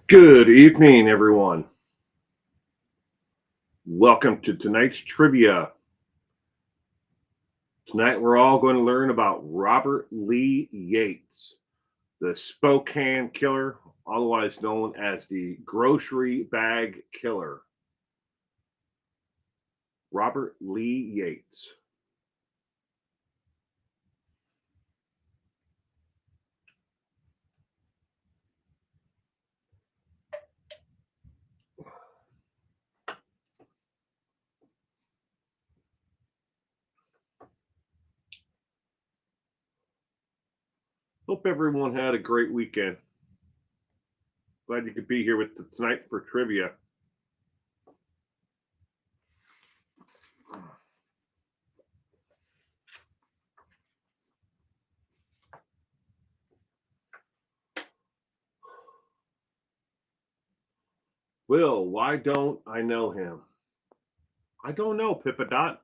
Good evening, everyone. Welcome to tonight's trivia. Tonight, we're all going to learn about Robert Lee Yates, the Spokane killer, otherwise known as the grocery bag killer. Robert Lee Yates. Hope everyone had a great weekend. Glad you could be here with tonight for trivia. Will, why don't I know him? I don't know, Pippadot.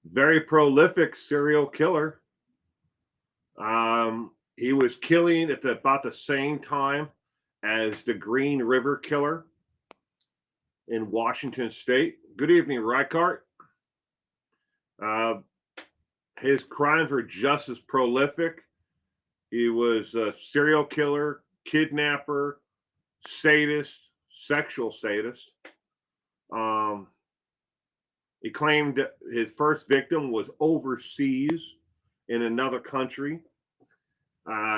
Very prolific serial killer. He was killing at about the same time as the Green River Killer in Washington State. Good evening, Reichart. Uh, his crimes were just as prolific. He was a serial killer, kidnapper, sadist, sexual sadist. Um, he claimed his first victim was overseas in another country.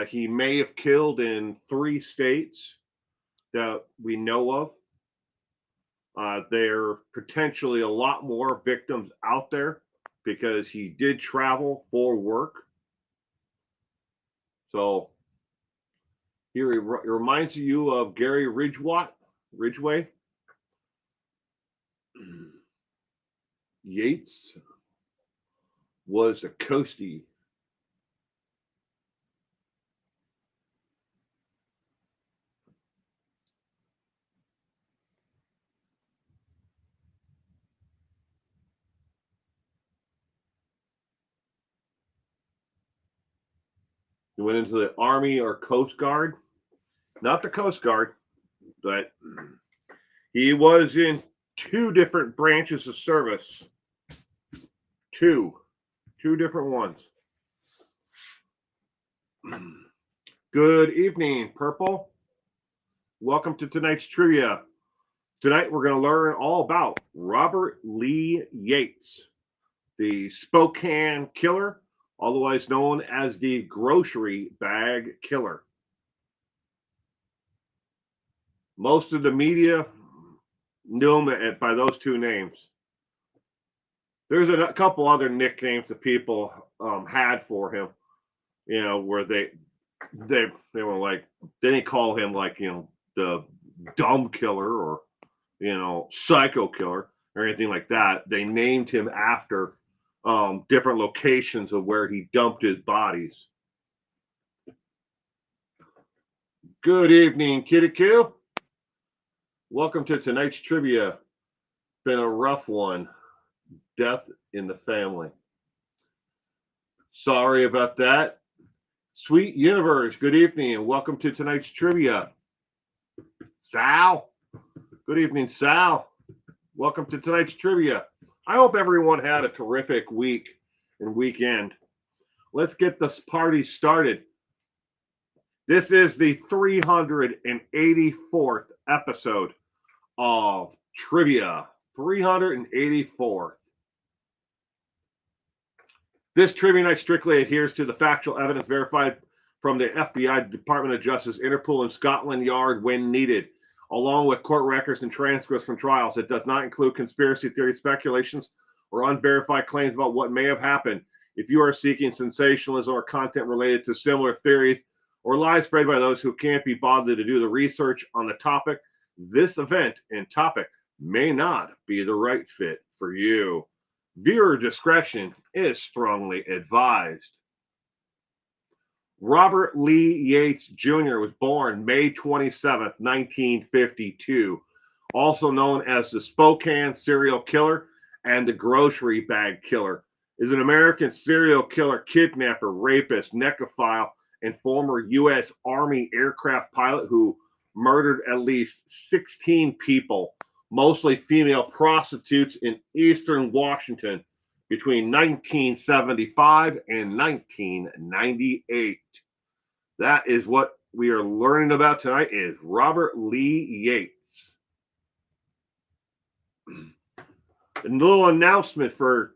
He may have killed in 3 states that we know of. There are potentially a lot more victims out there because he did travel for work. So here he reminds you of Gary Ridgway. Yates was a coastie. He went into the Army or Coast Guard. Not the Coast Guard, but he was in 2 different branches of service. Two different ones. Good evening, Purple. Welcome to tonight's trivia. Tonight we're going to learn all about Robert Lee Yates, the Spokane killer, otherwise known as the grocery bag killer. Most of the media knew him by those 2 names. There's a couple other nicknames that people had for him, where they were like, they didn't call him like, the dumb killer or, psycho killer or anything like that. They named him after different locations of where he dumped his bodies. Good evening, Kitty Q. Welcome to tonight's trivia. Been a rough one. Death in the family. Sorry about that. Sweet Universe, good evening and welcome to tonight's trivia. Sal, good evening, Sal. Welcome to tonight's trivia. I hope everyone had a terrific week and weekend. Let's get this party started. This is the 384th episode of Trivia. 384th. This trivia night strictly adheres to the factual evidence verified from the FBI, Department of Justice, Interpol, and Scotland Yard when needed, along with court records and transcripts from trials. It does not include conspiracy theory speculations or unverified claims about what may have happened. If you are seeking sensationalism or content related to similar theories or lies spread by those who can't be bothered to do the research on the topic, this event and topic may not be the right fit for you. Viewer discretion is strongly advised. Robert Lee Yates Jr. was born May 27, 1952, also known as the Spokane serial killer and the grocery bag killer, is an American serial killer, kidnapper, rapist, necrophile, and former U.S. Army aircraft pilot who murdered at least 16 people, mostly female prostitutes in eastern Washington between 1975 and 1998. That is what we are learning about tonight is Robert Lee Yates. A little announcement for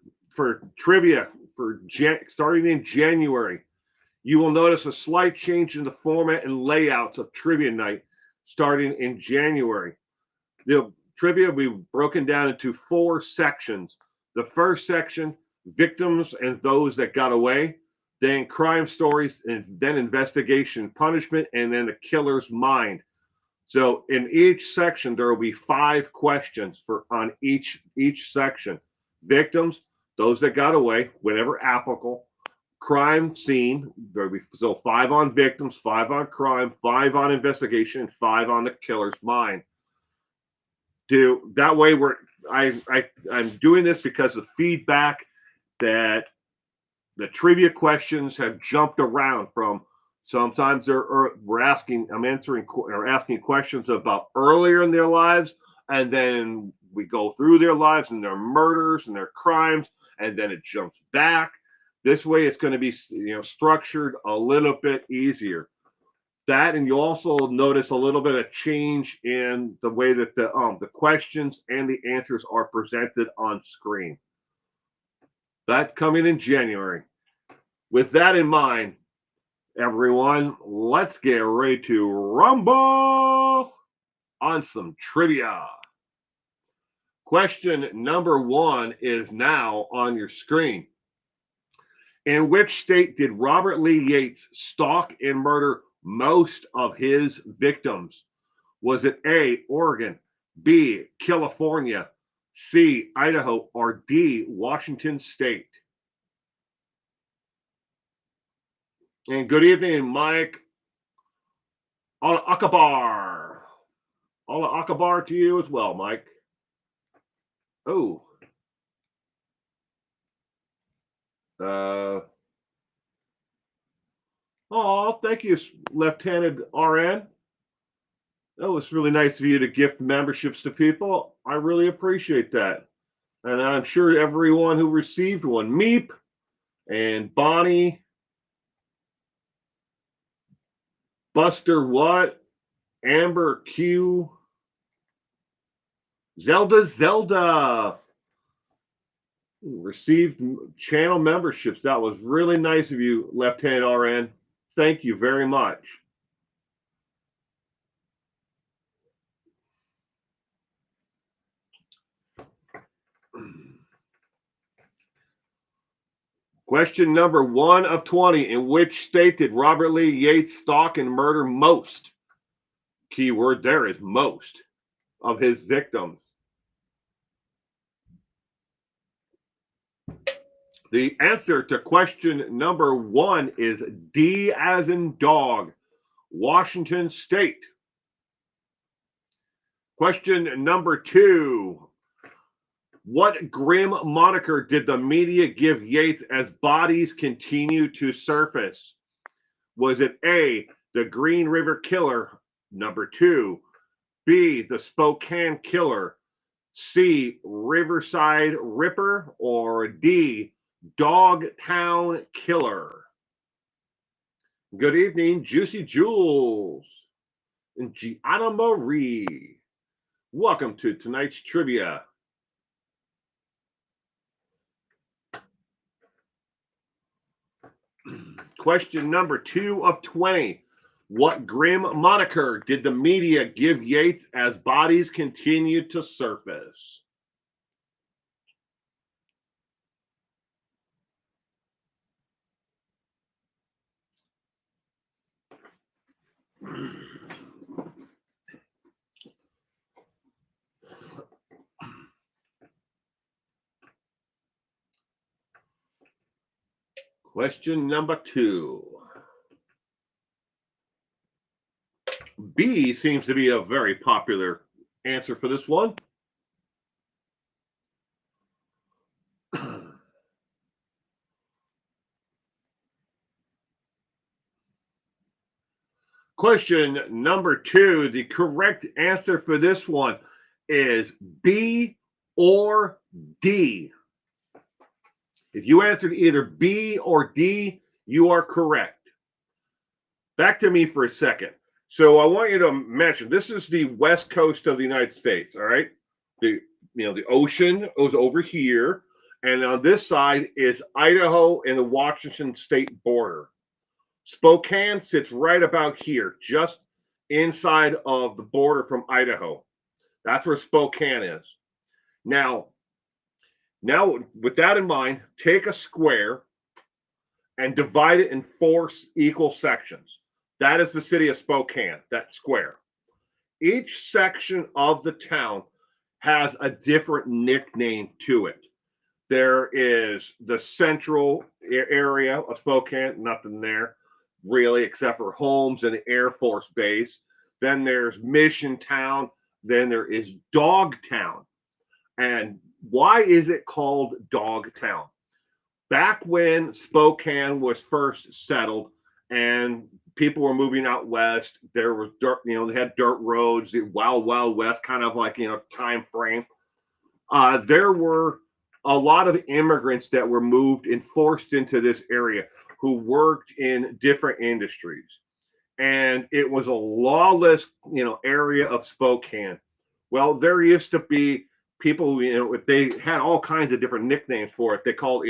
trivia for starting in January. You will notice a slight change in the format and layouts of trivia night starting in January. The trivia will be broken down into 4 sections. The first section, victims and those that got away, then crime stories, and then investigation, punishment, and then the killer's mind. So in each section, there will be 5 questions on each section. Victims, those that got away, whenever applicable. Crime scene, there'll be 5 on victims, 5 on crime, 5 on investigation, and 5 on the killer's mind. That way I'm doing this because of feedback that the trivia questions have jumped around from. Sometimes I'm answering or asking questions about earlier in their lives, and then we go through their lives and their murders and their crimes, and then it jumps back. This way, it's going to be structured a little bit easier. That, and you also notice a little bit of change in the way that the questions and the answers are presented on screen. That's coming in January. With that in mind, everyone, let's get ready to rumble on some trivia. Question number 1 is now on your screen. In which state did Robert Lee Yates stalk and murder most of his victims? Was it A, Oregon, B, California, C, Idaho, or D, Washington State? And good evening, Mike. Allah Akbar. Allah Akbar to you as well, Mike. Oh. Thank you, Lieutenant RN. That was really nice of you to gift memberships to people. I really appreciate that. And I'm sure everyone who received one, Meep and Bonnie, Buster What, Amber Q, Zelda received channel memberships. That was really nice of you, Lieutenant RN. Thank you very much. Question number 1 of 20. In which state did Robert Lee Yates stalk and murder most? Keyword there is most of his victims. The answer to question number 1 is D as in dog, Washington State. Question number 2. What grim moniker did the media give Yates as bodies continue to surface? Was it A, the Green River Killer, number 2, B, the Spokane Killer, C, Riverside Ripper, or D, Dogtown Killer? Good evening, Juicy Jules and Gianna Marie. Welcome to tonight's trivia. Question number 2 of 20. What grim moniker did the media give Yates as bodies continued to surface? Question number 2. B seems to be a very popular answer for this one. Question number 2. The correct answer for this one is B or D. If you answered either B or D, you are correct. Back to me for a second. So I want you to mention this is the west coast of the United States. All right, the ocean is over here, and on this side is Idaho and the Washington state border. Spokane sits right about here, just inside of the border from Idaho. That's where Spokane is. Now with that in mind, take a square and divide it in 4 equal sections. That is the city of Spokane, that square. Each section of the town has a different nickname to it. There is the central area of Spokane, nothing there really except for homes and the Air Force Base. Then there's Mission Town. Then there is Dog Town. And why is it called Dog Town? Back when Spokane was first settled and people were moving out west, there was dirt, they had dirt roads, the wild, wild west kind of like, time frame. There were a lot of immigrants that were moved and forced into this area who worked in different industries. And it was a lawless, area of Spokane. Well, there used to be people, they had all kinds of different nicknames for it. They called,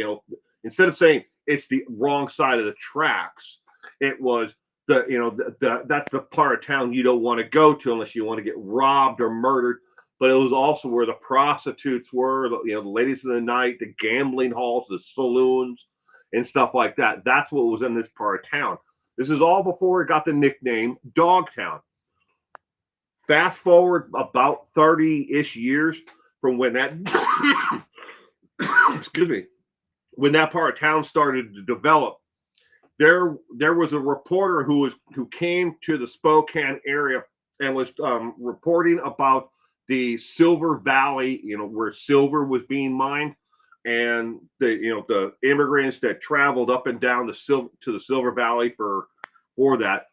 instead of saying it's the wrong side of the tracks, it was that's the part of town you don't want to go to unless you want to get robbed or murdered. But it was also where the prostitutes were, the ladies of the night, the gambling halls, the saloons, and stuff like that. That's what was in this part of town. This is all before it got the nickname Dogtown. Fast forward about 30-ish years from when that excuse me, when that part of town started to develop, there was a reporter who came to the Spokane area and was reporting about the Silver Valley, where silver was being mined, and the immigrants that traveled up and down to the Silver Valley for that.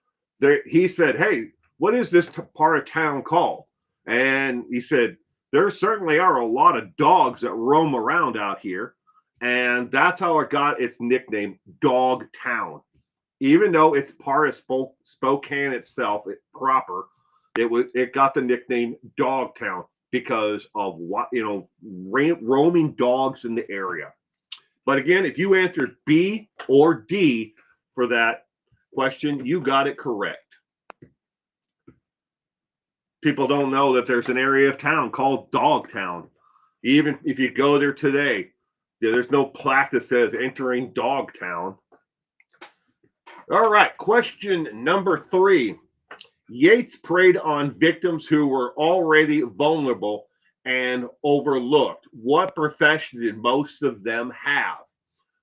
He said, "Hey, what is this part of town called?" And he said, "There certainly are a lot of dogs that roam around out here." And that's how it got its nickname, Dog Town. Even though it's part of Spokane itself, it got the nickname Dog Town because of roaming dogs in the area. But again, if you answered B or D for that question, you got it correct. People don't know that there's an area of town called Dogtown. Even if you go there today, there's no plaque that says entering Dogtown. All right, question number 3. Yates preyed on victims who were already vulnerable and overlooked. What profession did most of them have?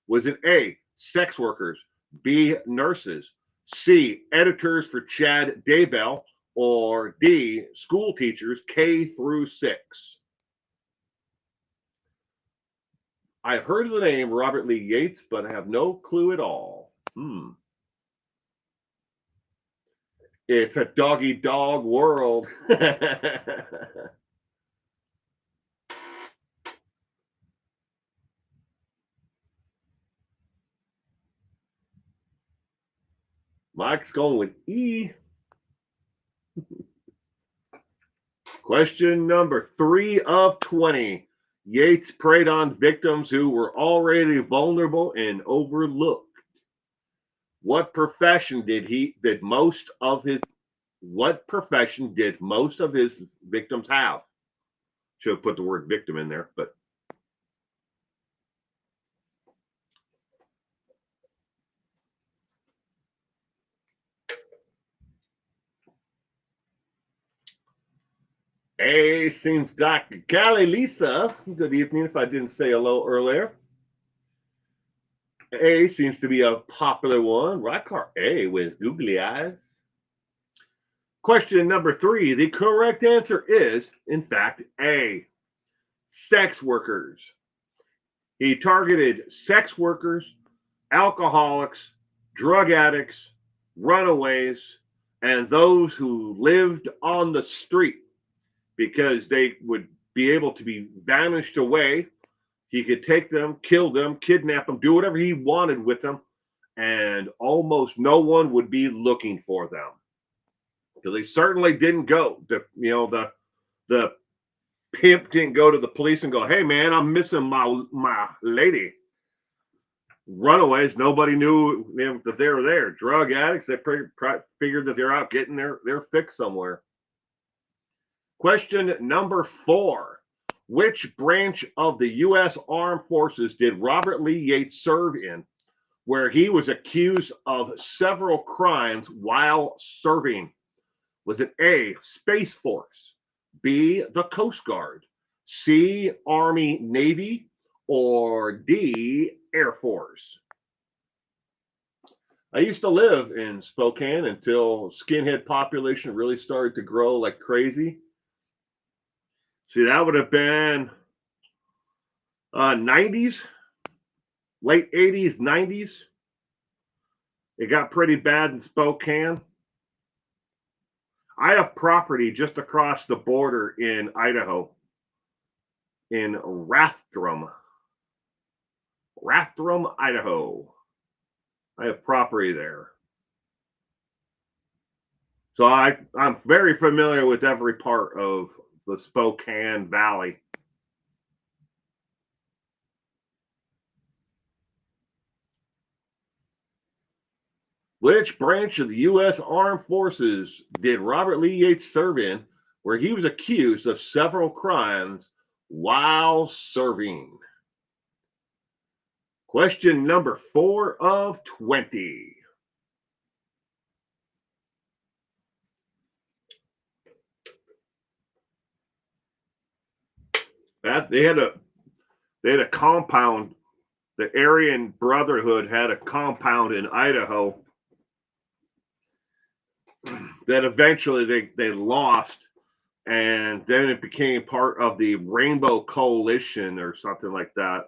Was it A, sex workers, B, nurses, C, editors for Chad Daybell, or D, school teachers K through 6? I've heard of the name Robert Lee Yates, but I have no clue at all. It's a dog-eat-dog world. Mike's going with E. Question number 3 of 20. Yates preyed on victims who were already vulnerable and overlooked. What profession did most of his victims have? Should have put the word victim in there, but A seems Dr. Callie Lisa. Good evening, if I didn't say hello earlier. A seems to be a popular one. Rycart A with googly eyes. Question number 3. The correct answer is, in fact, A, sex workers. He targeted sex workers, alcoholics, drug addicts, runaways, and those who lived on the street, because they would be able to be vanished away. He could take them, kill them, kidnap them, do whatever he wanted with them, and almost no one would be looking for them. Because they certainly didn't go. The pimp didn't go to the police and go, "Hey man, I'm missing my lady." Runaways, nobody knew that they were there. Drug addicts, they figured that they're out getting their fix somewhere. Question number 4. Which branch of the U.S. Armed Forces did Robert Lee Yates serve in, where he was accused of several crimes while serving? Was it A, Space Force, B, the Coast Guard, C, Army Navy, or D, Air Force? I used to live in Spokane until skinhead population really started to grow like crazy. See, that would have been 90s, late 80s, 90s. It got pretty bad in Spokane. I have property just across the border in Idaho, in Rathdrum, Idaho. I have property there. So I'm very familiar with every part of the Spokane Valley. Which branch of the U.S. Armed Forces did Robert Lee Yates serve in, where he was accused of several crimes while serving? Question number 4 of 20. They had a compound. The Aryan Brotherhood had a compound in Idaho that eventually they lost, and then it became part of the Rainbow Coalition or something like that.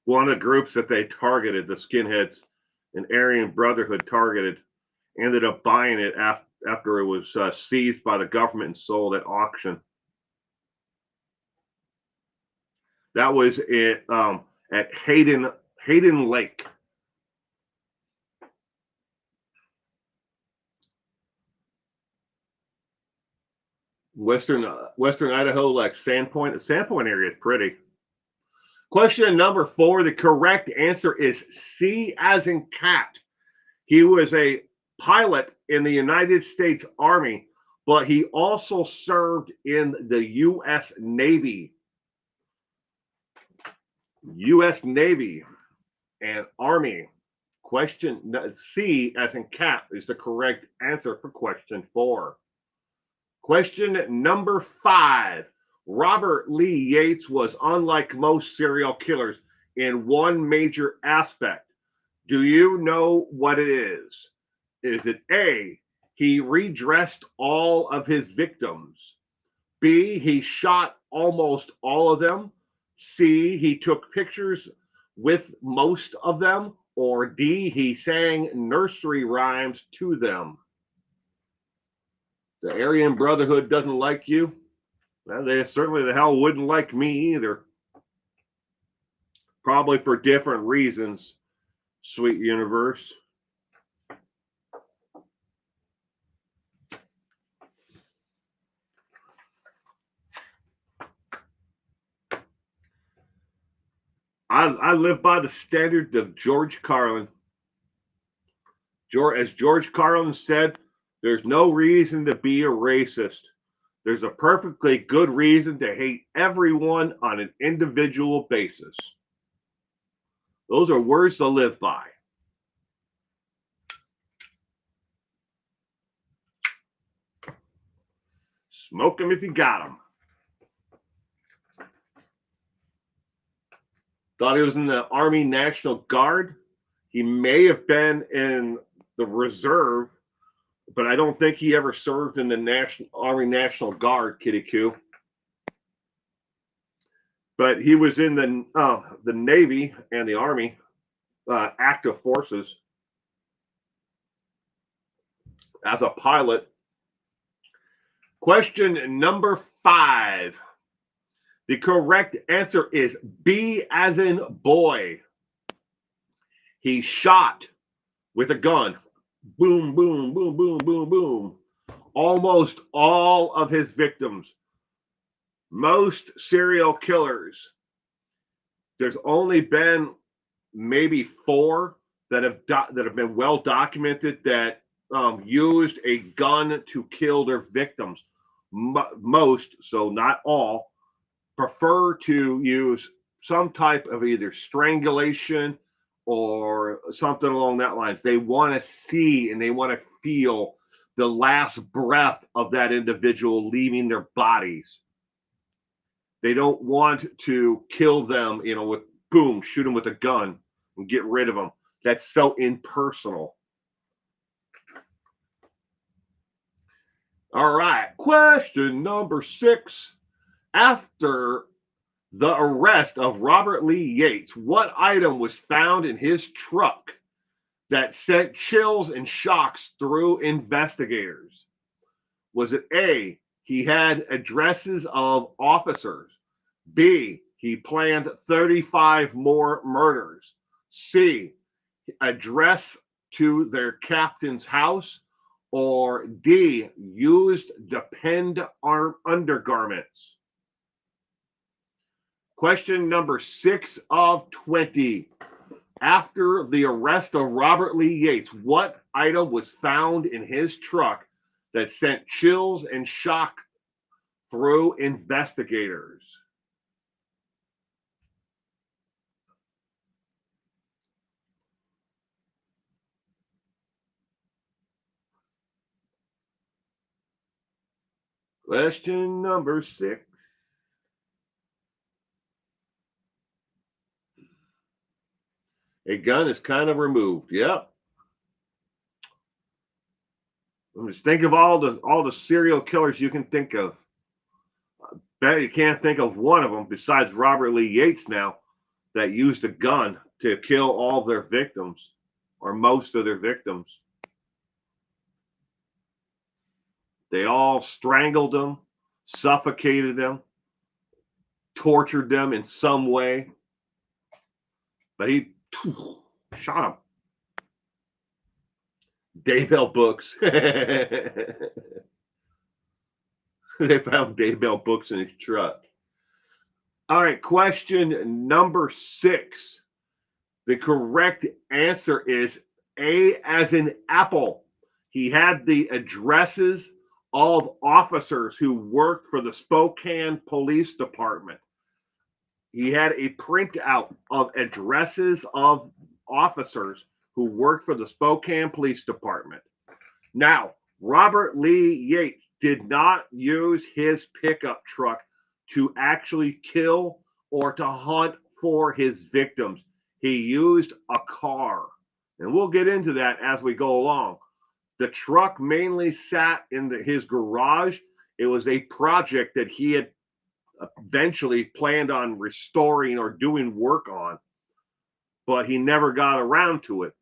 One of the groups that they targeted, the skinheads, and Aryan Brotherhood targeted, ended up buying it after it was seized by the government and sold at auction. That was at Hayden Lake. Western Idaho, like Sandpoint. The Sandpoint area is pretty. Question number 4. The correct answer is C as in cat. He was a pilot in the United States Army, but he also served in the U.S. Navy. U.S. Navy and Army. Question C as in cat is the correct answer for question 4. Question number 5. Robert Lee Yates was unlike most serial killers in one major aspect. Do you know what it is? Is it A, he redressed all of his victims? B, he shot almost all of them? C, he took pictures with most of them? Or D, he sang nursery rhymes to them? The Aryan Brotherhood doesn't like you? Well, they certainly the hell wouldn't like me either. Probably for different reasons, sweet universe. I live by the standard of George Carlin. As George Carlin said, there's no reason to be a racist. There's a perfectly good reason to hate everyone on an individual basis. Those are words to live by. Smoke them if you got them. Thought he was in the Army National Guard. He may have been in the reserve, but I don't think he ever served in the Army National Guard, Kitty Q. But he was in the Navy and the Army active forces. as a pilot. Question number 5. The correct answer is B as in boy. He shot with a gun. Boom, boom, boom, boom, boom, boom. Almost all of his victims. Most serial killers, there's only been maybe 4 that have been well documented that used a gun to kill their victims. Most, so not all, prefer to use some type of either strangulation or something along that lines. They want to see and they want to feel the last breath of that individual leaving their bodies. They don't want to kill them, with boom, shoot them with a gun and get rid of them. That's so impersonal. All right, question number 6. After the arrest of Robert Lee Yates, what item was found in his truck that sent chills and shocks through investigators? Was it A, he had addresses of officers? B, he planned 35 more murders? C, address to their captain's house? Or D, used depend arm undergarments? Question number 6 of 20. After the arrest of Robert Lee Yates, what item was found in his truck that sent chills and shock through investigators? Question number 6. A gun is kind of removed. Yep. Just think of all the serial killers you can think of. Bet you can't think of one of them besides Robert Lee Yates now that used a gun to kill all their victims or most of their victims. They all strangled them, suffocated them, tortured them in some way. But he shot them. Daybell books. They found Daybell books in his truck. All right, question number 6. The correct answer is A as in apple. He had the addresses of officers who worked for the Spokane Police Department. He had a printout of addresses of officers who worked for the Spokane Police Department. Now, Robert Lee Yates did not use his pickup truck to actually kill or to hunt for his victims. He used a car, and we'll get into that as we go along. The truck mainly sat in his garage. It was a project that he had eventually planned on restoring or doing work on, but he never got around to it.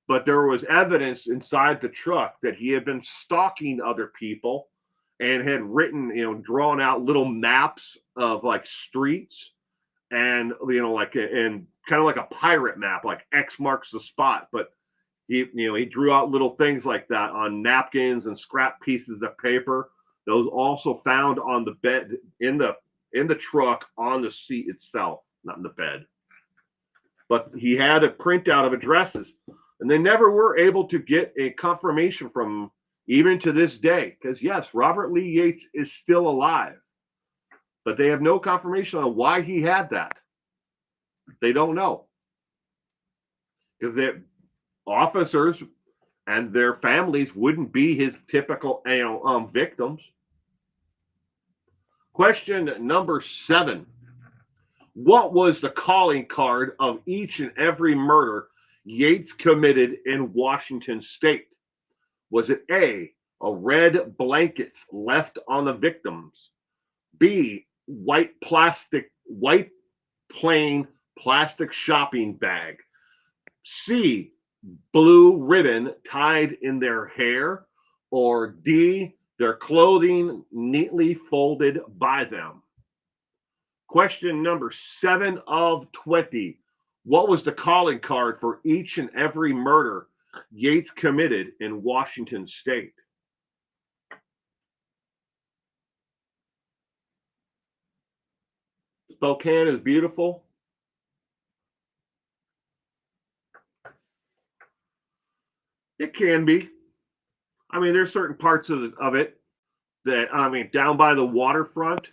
But there was evidence inside the truck that he had been stalking other people and had written, drawn out little maps of like streets and, and kind of like a pirate map, like X marks the spot. But he drew out little things like that on napkins and scrap pieces of paper. Those also found on the bed in the truck on the seat itself, not in the bed. But he had a printout of addresses, and they never were able to get a confirmation from him, even to this day. Because yes, Robert Lee Yates is still alive, but they have no confirmation on why he had that. They don't know, because the officers and their families wouldn't be his typical victims. Question number 7. What was the calling card of each and every murder Yates committed in Washington State? Was it A, red blankets left on the victims? B, white plain plastic shopping bag? C, blue ribbon tied in their hair? or D, their clothing neatly folded by them? Question number 7 of 20. What was the calling card for each and every murder Yates committed in Washington state? Spokane is beautiful. It can be. I mean, there's certain parts of it that, I mean, down by the waterfront,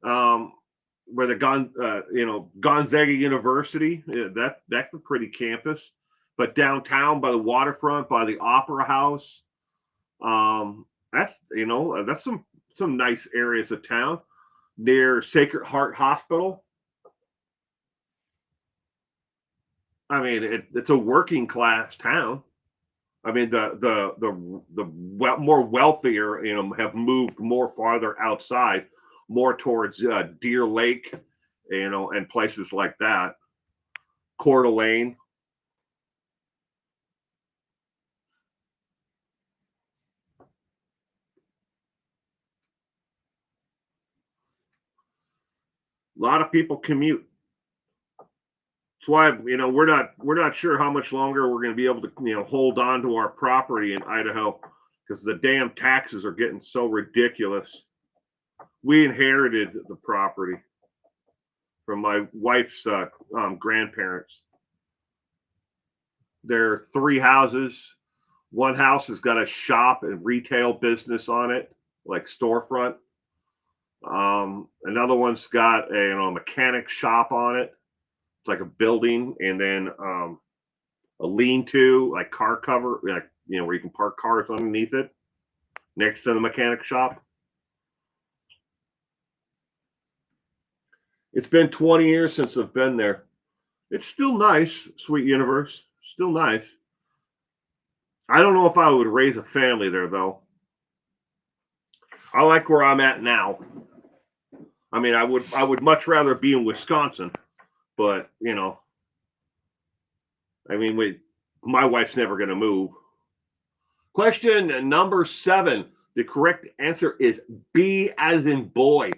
um, where the Gonzaga University, that's a pretty campus. But downtown by the waterfront, by the Opera House, that's some nice areas of town near Sacred Heart Hospital. I mean, it's a working class town. I mean, the more wealthier, have moved more farther outside, more towards Deer Lake, and places like that. Coeur d'Alene. A lot of people commute. That's why we're not sure how much longer we're going to be able to hold on to our property in Idaho, because the damn taxes are getting so ridiculous. We inherited the property from my wife's grandparents. There are 3 houses. One house has got a shop and retail business on it, like storefront. Another one's got a mechanic shop on it. It's like a building, and then a lean-to, like car cover, like where you can park cars underneath it, next to the mechanic shop. It's been 20 years since I've been there. It's still nice, sweet universe. Still nice. I don't know if I would raise a family there though. I like where I'm at now. I mean, I would much rather be in Wisconsin, but I mean, my wife's never going to move. Question number 7. The correct answer is B as in boy.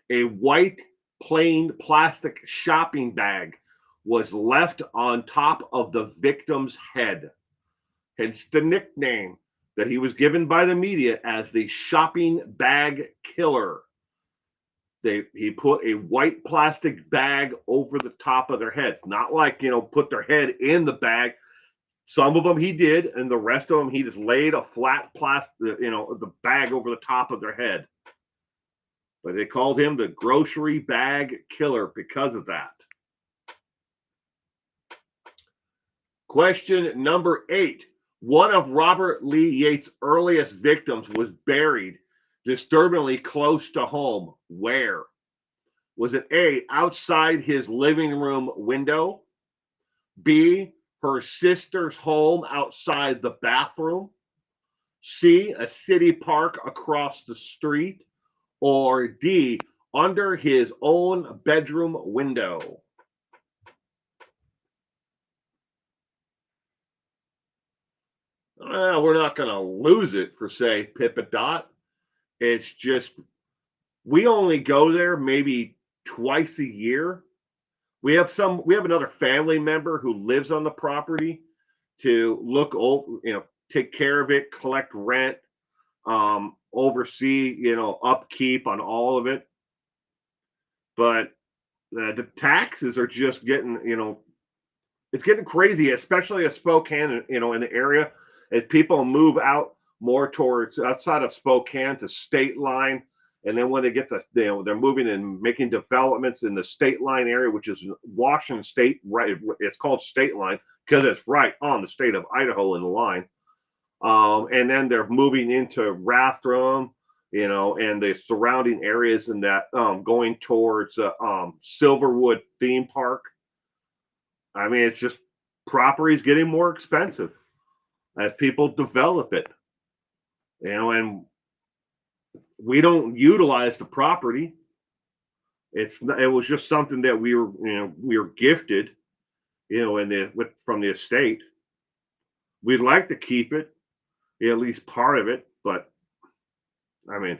A white plain plastic shopping bag was left on top of the victim's head. Hence the nickname that he was given by the media as the shopping bag killer. He put a white plastic bag over the top of their heads, not like put their head in the bag. Some of them he did, and the rest of them he just laid a flat plastic, the bag over the top of their head. But they called him the grocery bag killer because of that. Question number 8. One of Robert Lee Yates' earliest victims was buried disturbingly close to home. Where? Was it A, outside his living room window? B, her sister's home outside the bathroom? C, a city park across the street? Or D, under his own bedroom window? We're not going to lose it for, say, Pip-a-Dot. It's just, we only go there maybe twice a year. We have another family member who lives on the property to look over, take care of it, collect rent, oversee, upkeep on all of it. But the taxes are just getting, it's getting crazy, especially at Spokane, in the area, as people move out more towards outside of Spokane to State Line. And then when they get to, they're moving and making developments in the State Line area, which is Washington State, right? It's called State Line because it's right on the state of Idaho in the line. And then they're moving into Rathdrum, and the surrounding areas in that, going towards Silverwood theme park. I mean, it's just property is getting more expensive as people develop it, and we don't utilize the property. It was just something that we were gifted, from the estate. We'd like to keep it, at least part of it. But I mean,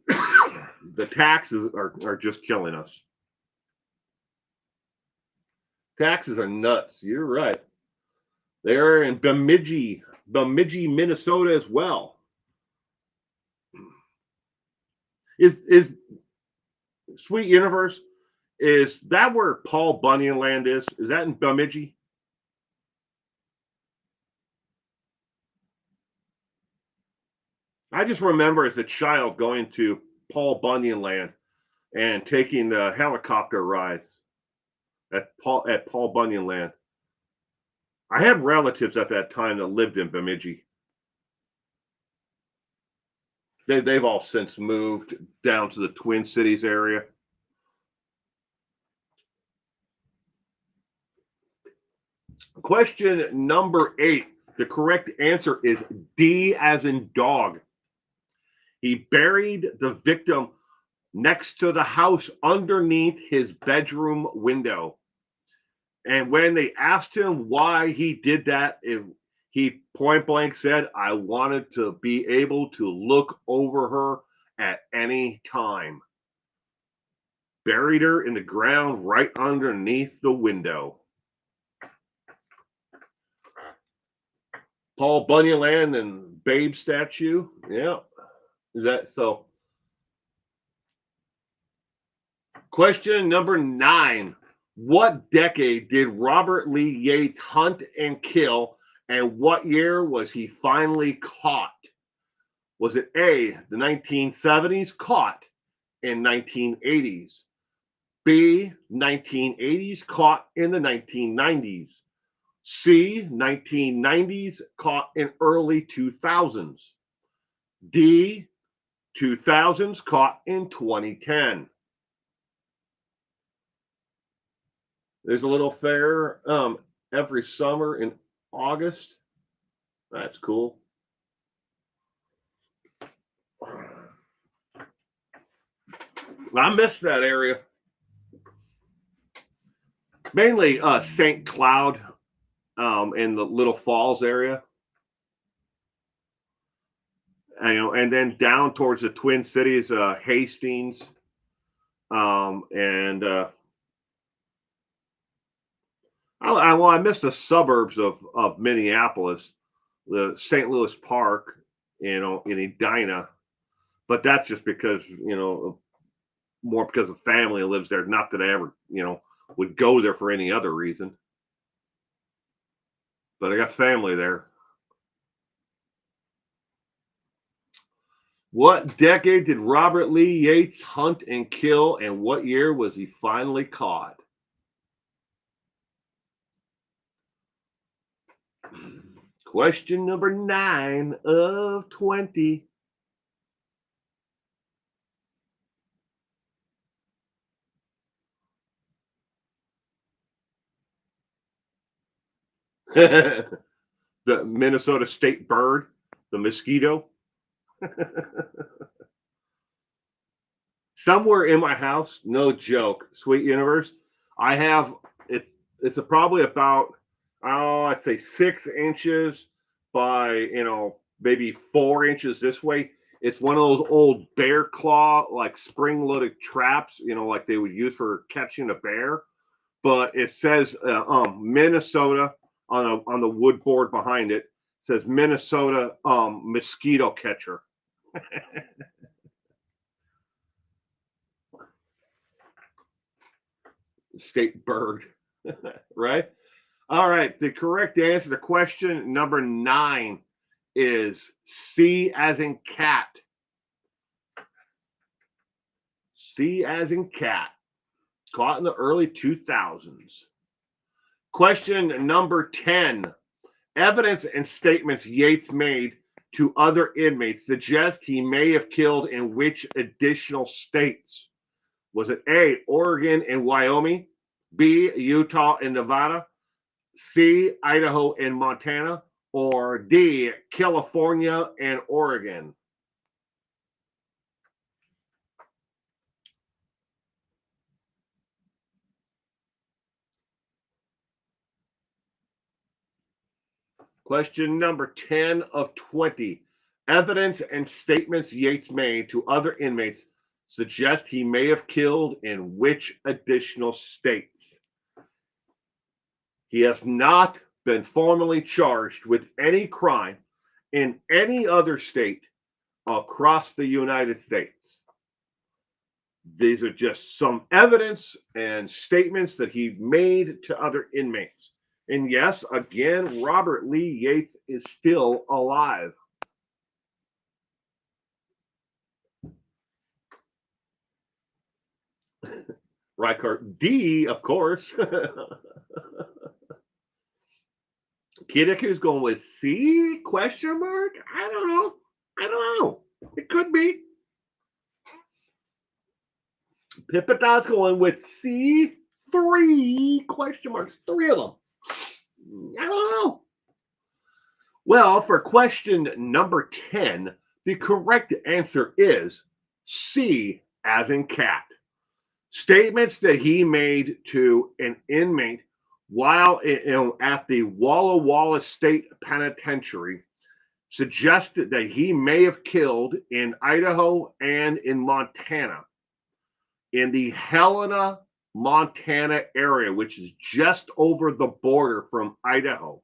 the taxes are just killing us. Taxes are nuts. You're right. They're in Bemidji, Minnesota as well. Is Sweet Universe, is that where Paul Bunyan land is? Is that in Bemidji? I just remember as a child going to Paul Bunyan land and taking the helicopter ride at Paul Bunyan land. I had relatives at that time that lived in Bemidji. They've all since moved down to the Twin Cities area. Question number 8. The correct answer is D as in dog. He buried the victim next to the house underneath his bedroom window. And when they asked him why he did that, he point blank said, I wanted to be able to look over her at any time. Buried her in the ground right underneath the window. Paul Bunyan land and Babe statue. Yeah. Is that so? Question number 9. What decade did Robert Lee Yates hunt and kill, and what year was he finally caught? Was it A, the 1970s, caught in 1980s? B, 1980s, caught in the 1990s? C, 1990s, caught in early 2000s? D, 2000s, caught in 2010? There's a little fair every summer in August. That's cool. I miss that area. Mainly St. Cloud in the Little Falls area. And then down towards the Twin Cities, Hastings, and I miss the suburbs of Minneapolis, the St. Louis Park, in Edina, but that's just because more because of family lives there. Not that I ever would go there for any other reason, but I got family there. What decade did Robert Lee Yates hunt and kill, and what year was he finally caught? Question number 9 of 20. The Minnesota state bird, the mosquito. Somewhere in my house, no joke, Sweet Universe, I have it. It's probably about I'd say 6 inches by maybe 4 inches this way. It's one of those old bear claw like spring loaded traps, like they would use for catching a bear. But it says Minnesota on the wood board behind it. It says Minnesota mosquito catcher. State bird, right? All right. The correct answer to question number 9 is C as in cat. C as in cat. Caught in the early 2000s. Question number 10. Evidence and statements Yates made to other inmates suggest he may have killed in which additional states? Was it A, Oregon and Wyoming, B, Utah and Nevada, C, Idaho and Montana, or D, California and Oregon? Question number 10 of 20. Evidence and statements Yates made to other inmates suggest he may have killed in which additional states? He has not been formally charged with any crime in any other state across the United States. These are just some evidence and statements that he made to other inmates. And yes, again, Robert Lee Yates is still alive. Reichart D, of course. Kiddick going with C? Question mark? I don't know. I don't know. It could be. Pippadot's going with C. 3 question marks. 3 of them. I don't know. Well, for question number 10, the correct answer is C, as in cat. Statements that he made to an inmate while at the Walla Walla State Penitentiary suggested that he may have killed in Idaho and in Montana. In the Helena, Montana area, which is just over the border from Idaho.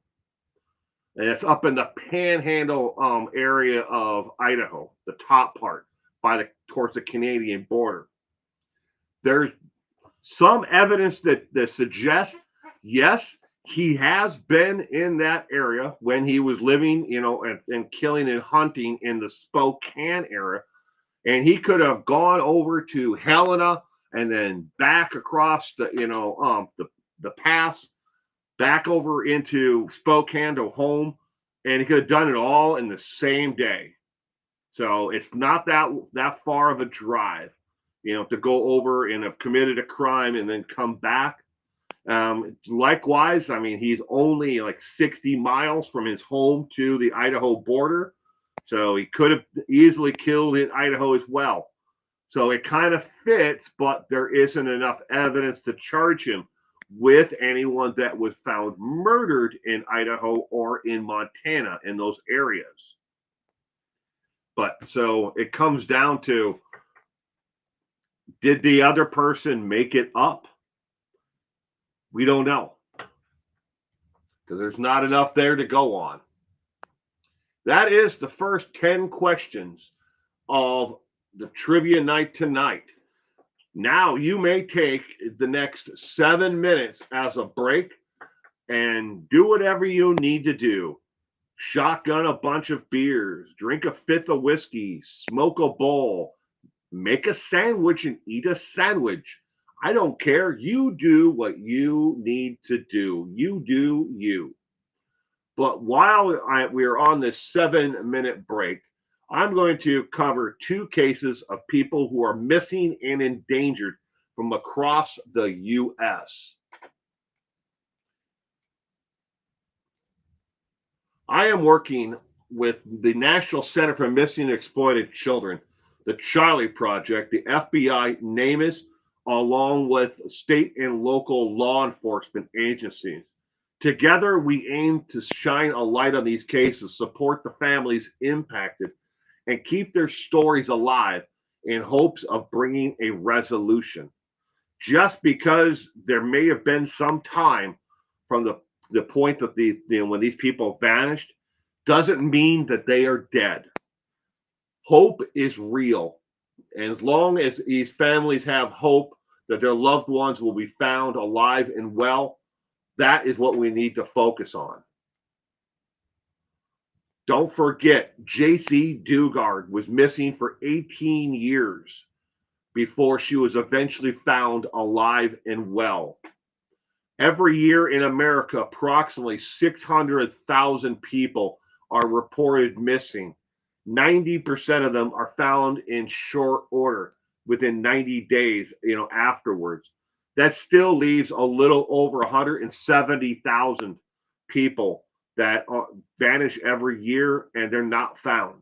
And it's up in the panhandle area of Idaho, the top part, towards the Canadian border. There's some evidence that suggests, yes, he has been in that area when he was living, and killing and hunting in the Spokane area. And he could have gone over to Helena and then back across the pass, back over into Spokane to home, and he could have done it all in the same day. So it's not that far of a drive, to go over and have committed a crime and then come back. Likewise, I mean, he's only like 60 miles from his home to the Idaho border. So he could have easily killed in Idaho as well. So it kind of fits, but there isn't enough evidence to charge him with anyone that was found murdered in Idaho or in Montana, in those areas. But so it comes down to, did the other person make it up? We don't know, because there's not enough there to go on. That is the first 10 questions of the trivia night tonight. Now you may take the next 7 minutes as a break and do whatever you need to do. Shotgun a bunch of beers, drink a fifth of whiskey, smoke a bowl, make a sandwich and eat a sandwich. I don't care. You do what you need to do. You do you. But while we're on this 7-minute break, I'm going to cover 2 cases of people who are missing and endangered from across the U.S. I am working with the National Center for Missing and Exploited Children, the Charlie Project, the FBI, NamUs, along with state and local law enforcement agencies. Together, we aim to shine a light on these cases, support the families impacted, and keep their stories alive in hopes of bringing a resolution. Just because there may have been some time from the point that when these people vanished, doesn't mean that they are dead. Hope is real. And as long as these families have hope that their loved ones will be found alive and well, that is what we need to focus on. Don't forget, J.C. Dugard was missing for 18 years before she was eventually found alive and well. Every year in America, approximately 600,000 people are reported missing. 90% of them are found in short order within 90 days, afterwards. That still leaves a little over 170,000 people that vanish every year and they're not found.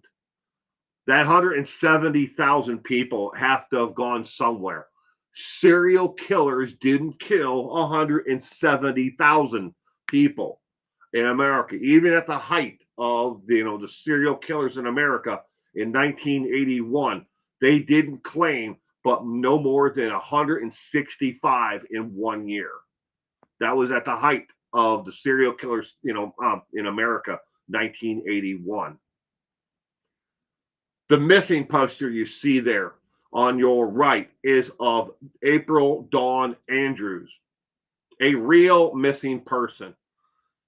That 170,000 people have to have gone somewhere. Serial killers didn't kill 170,000 people. in America, even at the height of the serial killers in America in 1981. They didn't claim but no more than 165 in 1 year. That was at the height of the serial killers, in America, 1981. The missing poster you see there on your right is of April Dawn Andrews, a real missing person.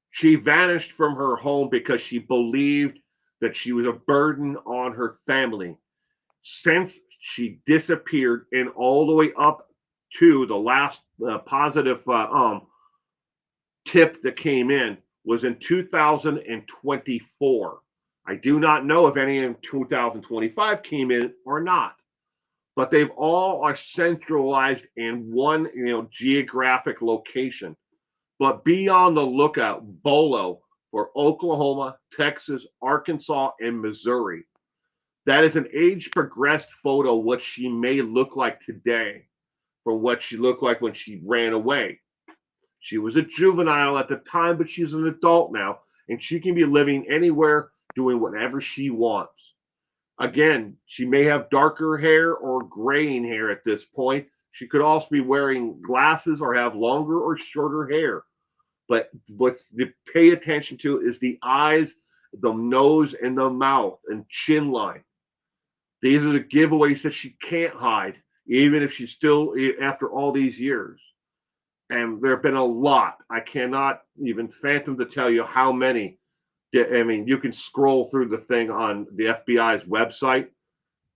She vanished from her home because she believed that she was a burden on her family. Since she disappeared, and all the way up to the last positive tip that came in was in 2024. I do not know if any in 2025 came in or not, but they've all are centralized in one geographic location. But be on the lookout, Bolo, for Oklahoma, Texas, Arkansas, and Missouri. That is an age progressed photo, what she may look like today from what she looked like when she ran away. She was a juvenile at the time, but she's an adult now, and she can be living anywhere, doing whatever she wants. Again, she may have darker hair or graying hair at this point. She could also be wearing glasses or have longer or shorter hair. But what's to pay attention to is the eyes, the nose, and the mouth and chin line. These are the giveaways that she can't hide, even if she's still, after all these years. And there have been a lot. I cannot even fathom to tell you how many. I mean, you can scroll through the thing on the FBI's website,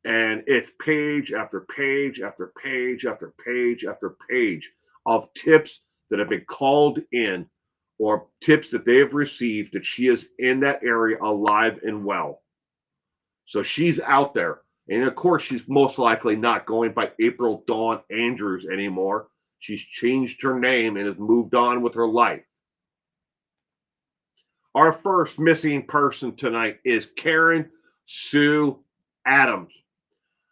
and it's page after page after page after page after page of tips that have been called in or tips that they have received that she is in that area alive and well. So she's out there. And of course, she's most likely not going by April Dawn Andrews anymore. She's changed her name and has moved on with her life. Our first missing person tonight is Karen Sue Adams.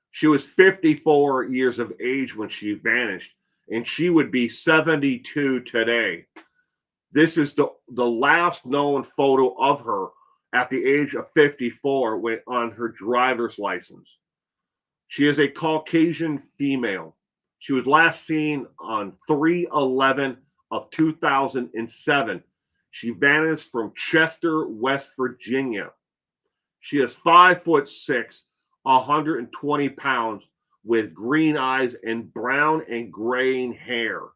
She was 54 years of age when she vanished, and she would be 72 today. This is the last known photo of her at the age of 54 on her driver's license. She is a Caucasian female. She was last seen on 3/11 of 2007. She vanished from Chester, West Virginia. She is 5'6", 120 pounds, with green eyes and brown and graying hair.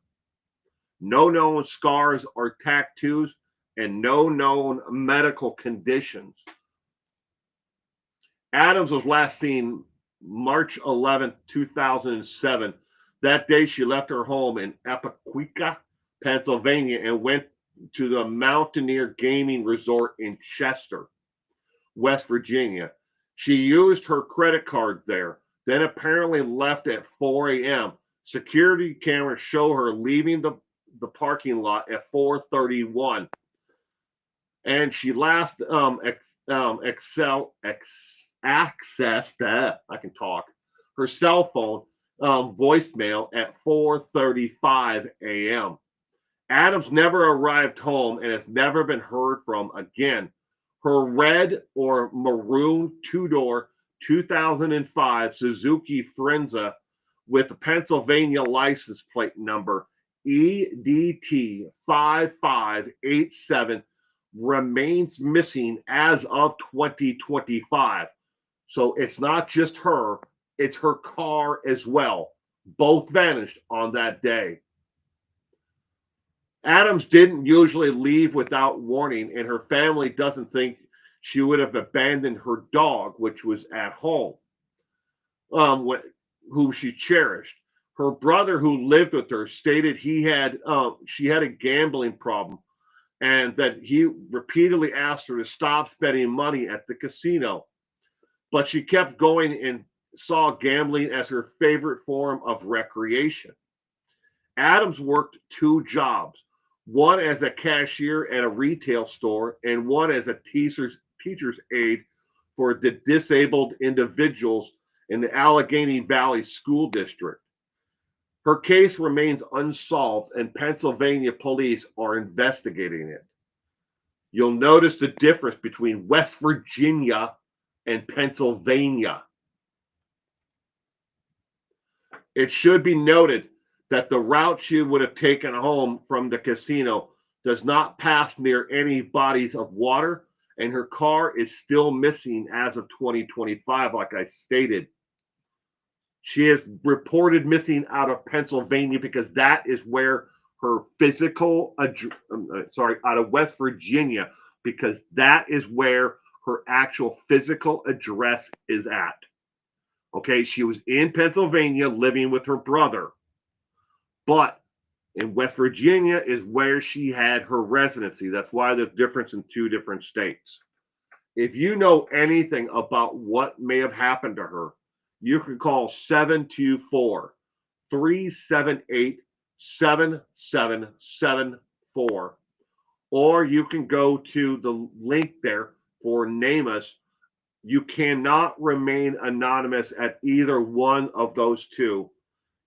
No known scars or tattoos, and no known medical conditions. Adams was last seen March 11, 2007. That day, she left her home in Appaquidda, Pennsylvania, and went to the Mountaineer Gaming Resort in Chester, West Virginia. She used her credit card there, then apparently left at 4 a.m. Security cameras show her leaving the parking lot at 4:31. And she last accessed, I can talk, her cell phone voicemail at 4:35 a.m. Adams never arrived home and has never been heard from again. Her red or maroon two-door 2005 Suzuki Frenza with the Pennsylvania license plate number EDT 5587 remains missing as of 2025. So it's not just her, it's her car as well. Both vanished on that day. Adams didn't usually leave without warning, and her family doesn't think she would have abandoned her dog, which was at home, whom she cherished. Her brother, who lived with her, stated she had a gambling problem, and that he repeatedly asked her to stop spending money at the casino. But she kept going and saw gambling as her favorite form of recreation. Adams worked two jobs, one as a cashier at a retail store and one as a teacher's aide for the disabled individuals in the Allegheny Valley School District. Her case remains unsolved, and Pennsylvania police are investigating it. You'll notice the difference between West Virginia and Pennsylvania. It should be noted that the route she would have taken home from the casino does not pass near any bodies of water, and her car is still missing as of 2025, like I stated. She is reported missing out of Pennsylvania because that is where her physical, out of West Virginia, because that is where her actual physical address is at. Okay, she was in Pennsylvania living with her brother, but in West Virginia is where she had her residency. That's why there's difference in two different states. If you know anything about what may have happened to her, you can call 724 378 7774, or you can go to the link there for Name Us. You cannot remain anonymous at either one of those two.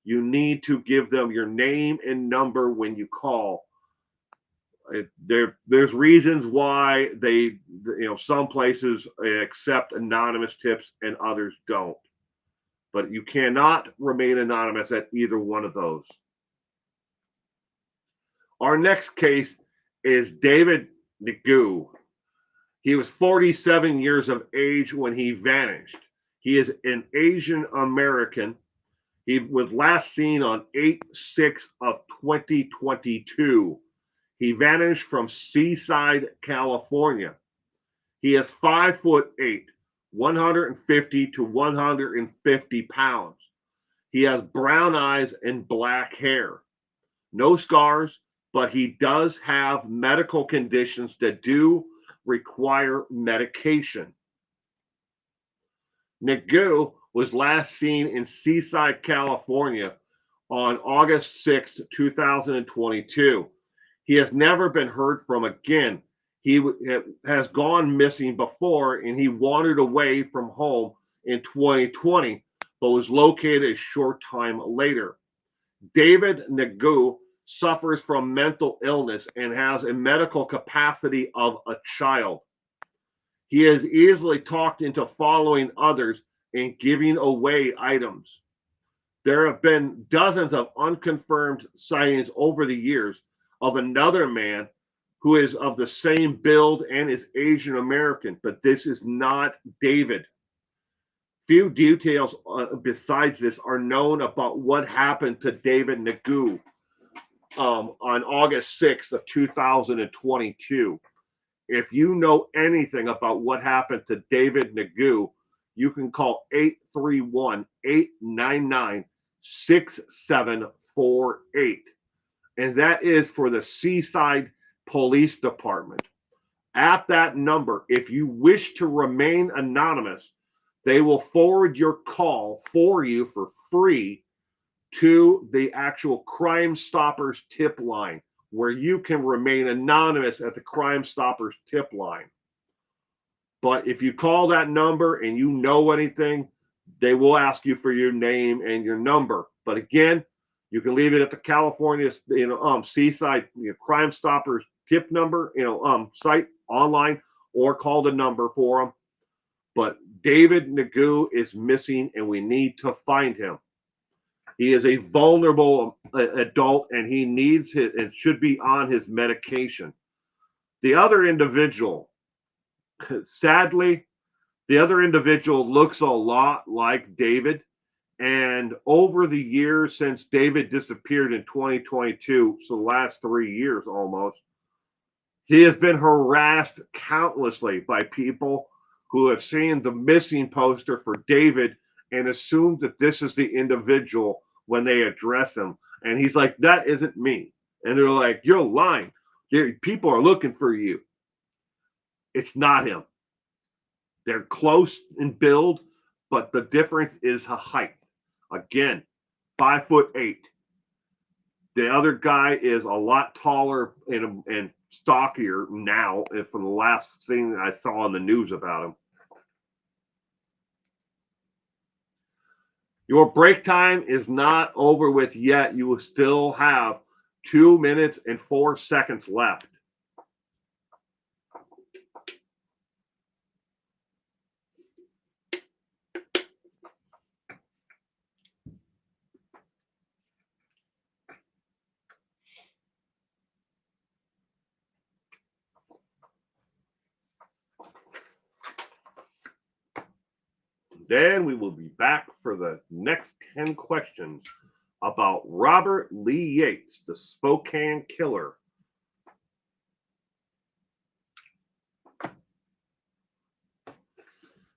You need to give them your name and number when you call. There's reasons why some places accept anonymous tips and others don't. But you cannot remain anonymous at either one of those. Our next case is David Nagu. He was 47 years of age when he vanished. He is an Asian American. He was last seen on 8/6 of 2022. He vanished from Seaside, California. He is 5'8", 150 to 150 pounds. He has brown eyes and black hair. No scars, but he does have medical conditions that do require medication. Nagu was last seen in Seaside, California on August 6, 2022. He has never been heard from again. He has gone missing before, and he wandered away from home in 2020, but was located a short time later. David Nagu suffers from mental illness and has a medical capacity of a child. He has easily talked into following others and giving away items. There have been dozens of unconfirmed sightings over the years of another man who is of the same build and is Asian American, but this is not David. Few details besides this are known about what happened to David Nagu on August 6th of 2022. If you know anything about what happened to David Nagu, you can call 831-899-6748. And that is for the Seaside Police Department. At that number, if you wish to remain anonymous, they will forward your call for you for free to the actual Crime Stoppers tip line, where you can remain anonymous at the Crime Stoppers tip line. But if you call that number and you know anything, they will ask you for your name and your number. But again, you can leave it at the California, Seaside Crime Stoppers tip number, site online, or call the number for them. But David Nagu is missing, and we need to find him. He is a vulnerable adult, and he needs it and should be on his medication. The other individual, sadly, looks a lot like David. And over the years since David disappeared in 2022, so the last 3 years almost, he has been harassed countlessly by people who have seen the missing poster for David and assumed that this is the individual when they address him. And he's like, that isn't me. And they're like, you're lying. People are looking for you. It's not him. They're close in build, but the difference is a height. Again, 5'8". The other guy is a lot taller and stockier now from the last thing I saw in the news about him. Your break time is not over with yet. You will still have 2 minutes and 4 seconds left. then we will be back for the next 10 questions about Robert Lee Yates, the Spokane killer.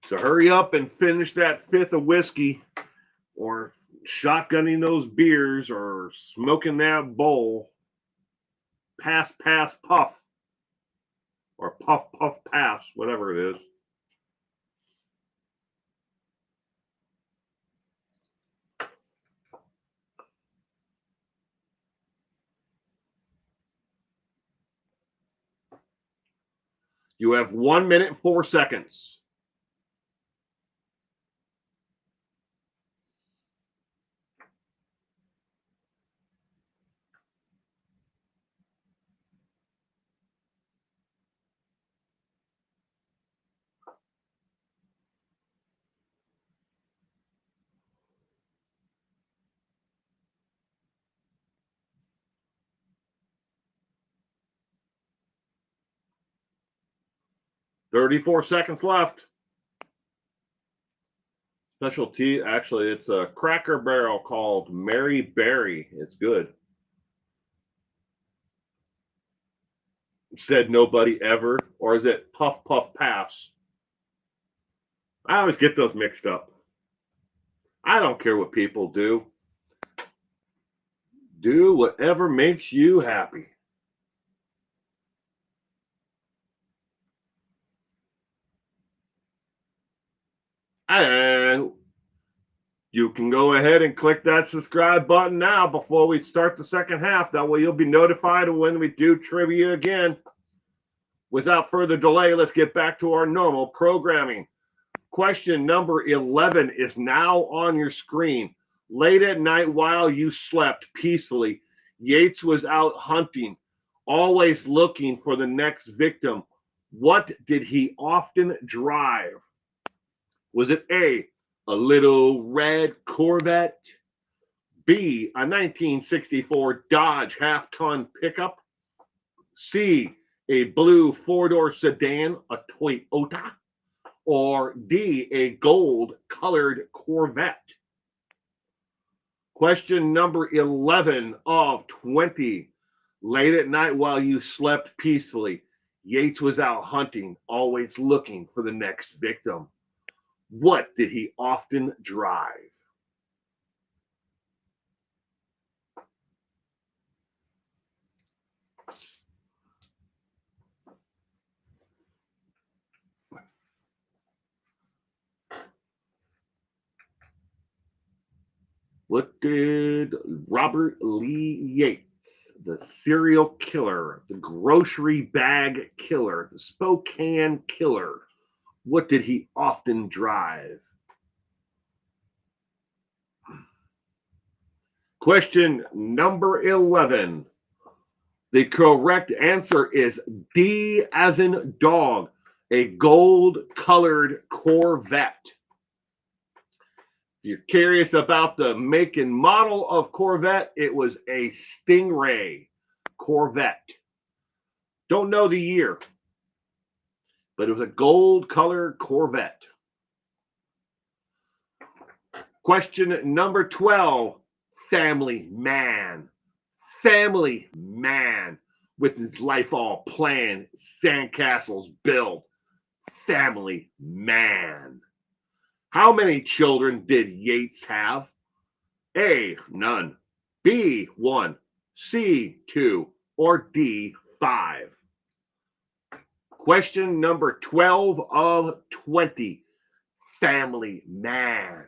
So hurry up and finish that fifth of whiskey, or shotgunning those beers, or smoking that bowl. Pass, pass, puff. Or puff, puff, pass, whatever it is. You have 1 minute and 4 seconds. $34 seconds left. Specialty, actually, it's a Cracker Barrel called Mary Berry. It's good. Said nobody ever, or is it Puff Puff Pass? I always get those mixed up. I don't care what people do. Do whatever makes you happy. And you can go ahead and click that subscribe button now before we start the second half. That way you'll be notified when we do trivia again. Without further delay, let's get back to our normal programming. Question number 11 is now on your screen. Late at night while you slept peacefully, Yates was out hunting, always looking for the next victim. What did he often drive? Was it A, a little red Corvette, B, a 1964 Dodge half-ton pickup, C, a blue four-door sedan, a Toyota, or D, a gold-colored Corvette? Question number 11 of 20. Late at night while you slept peacefully, Yates was out hunting, always looking for the next victim. What did he often drive? What did Robert Lee Yates, the serial killer, the grocery bag killer, the Spokane killer, what did he often drive? Question number 11. The correct answer is D as in dog, a gold-colored Corvette. If you're curious about the make and model of Corvette, it was a Stingray Corvette. Don't know the year, but it was a gold-colored Corvette. Question number 12. Family man. Family man with his life all planned, sandcastles built. Family man. How many children did Yates have? A, none. B, 1. C, 2. Or D, 5. Question number 12 of 20. Family man.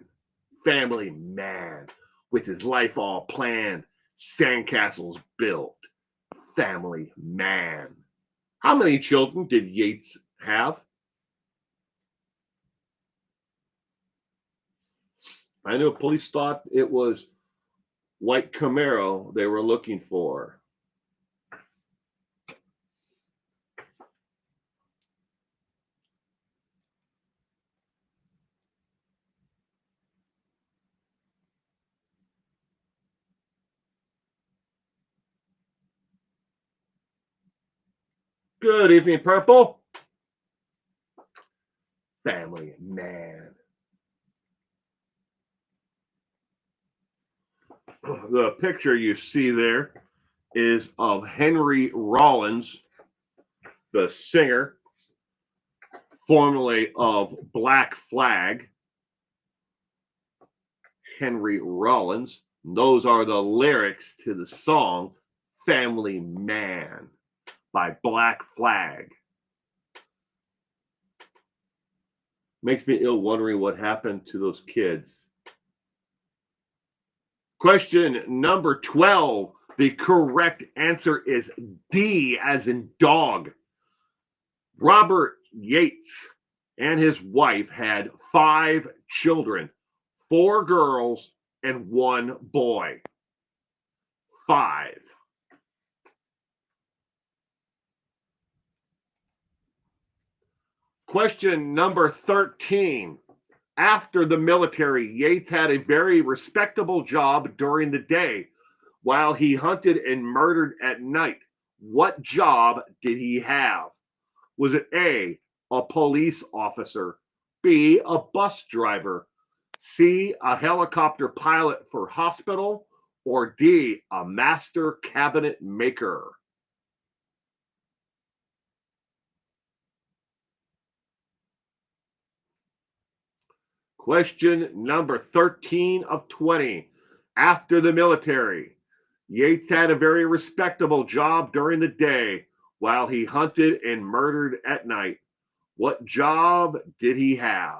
Family man with his life all planned, sandcastles built. Family man. How many children did Yates have? I know police thought it was white Camaro they were looking for. Good evening, Purple. Family man. The picture you see there is of Henry Rollins, the singer, formerly of Black Flag. Henry Rollins. Those are the lyrics to the song Family Man by Black Flag. Makes me ill wondering what happened to those kids. Question number 12. The correct answer is D, as in dog. Robert Yates and his wife had 5 children, 4 girls and 1 boy. 5. Question number 13. After the military, Yates had a very respectable job during the day while he hunted and murdered at night. What job did he have? Was it A, a police officer, B, a bus driver, C, a helicopter pilot for hospital, or D, a master cabinet maker? Question number 13 of 20. After the military, Yates had a very respectable job during the day while he hunted and murdered at night. What job did he have?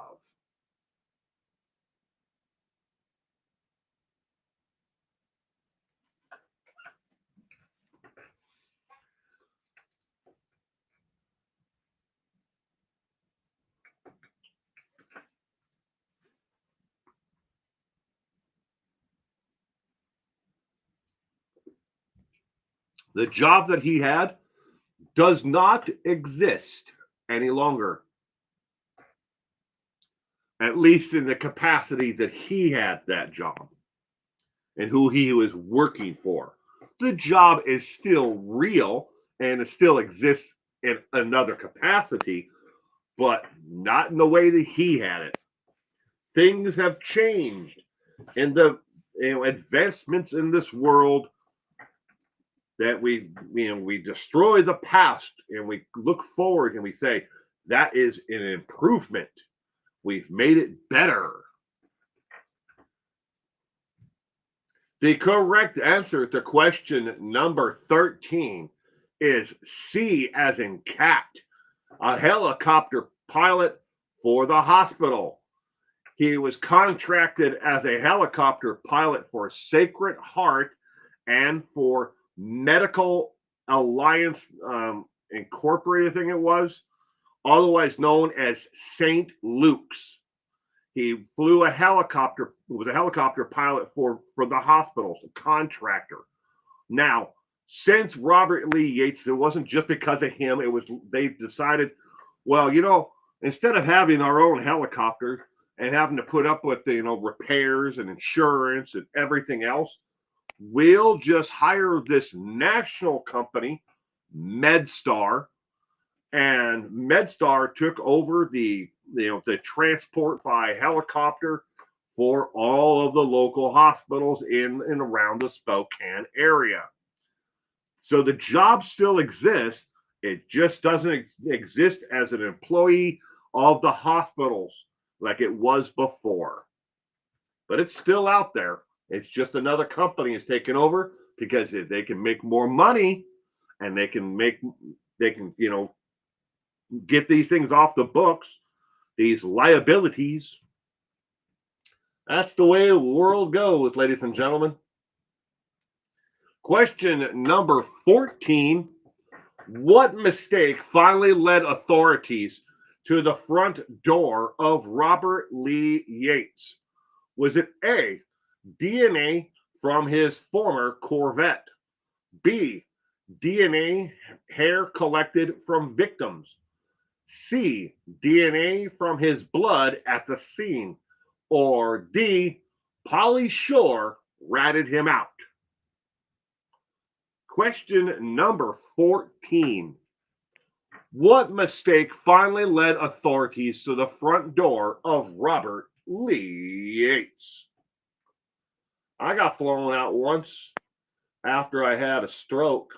The job that he had does not exist any longer, at least in the capacity that he had that job and who he was working for. The job is still real and it still exists in another capacity, but not in the way that he had it. Things have changed, and the advancements in this world that we destroy the past and we look forward and we say that is an improvement. We've made it better. The correct answer to question number 13 is C, as in cat, a helicopter pilot for the hospital. He was contracted as a helicopter pilot for Sacred Heart and for Medical Alliance Incorporated, I think it was, otherwise known as St. Luke's. He flew a helicopter, was a helicopter pilot for the hospitals, a contractor. Now, since Robert Lee Yates, it wasn't just because of him, it was they decided, well, instead of having our own helicopter and having to put up with repairs and insurance and everything else, we'll just hire this national company, MedStar, and MedStar took over the transport by helicopter for all of the local hospitals in and around the Spokane area. So the job still exists. It just doesn't exist as an employee of the hospitals like it was before. But it's still out there. It's just another company is taking over because they can make more money and they can get these things off the books, these liabilities. That's the way the world goes, ladies and gentlemen. Question number 14. What mistake finally led authorities to the front door of Robert Lee Yates? Was it A, DNA from his former Corvette, B, DNA hair collected from victims, C, DNA from his blood at the scene, or D, Pauly Shore ratted him out? Question number 14. What mistake finally led authorities to the front door of Robert Lee Yates? I got flown out once after I had a stroke.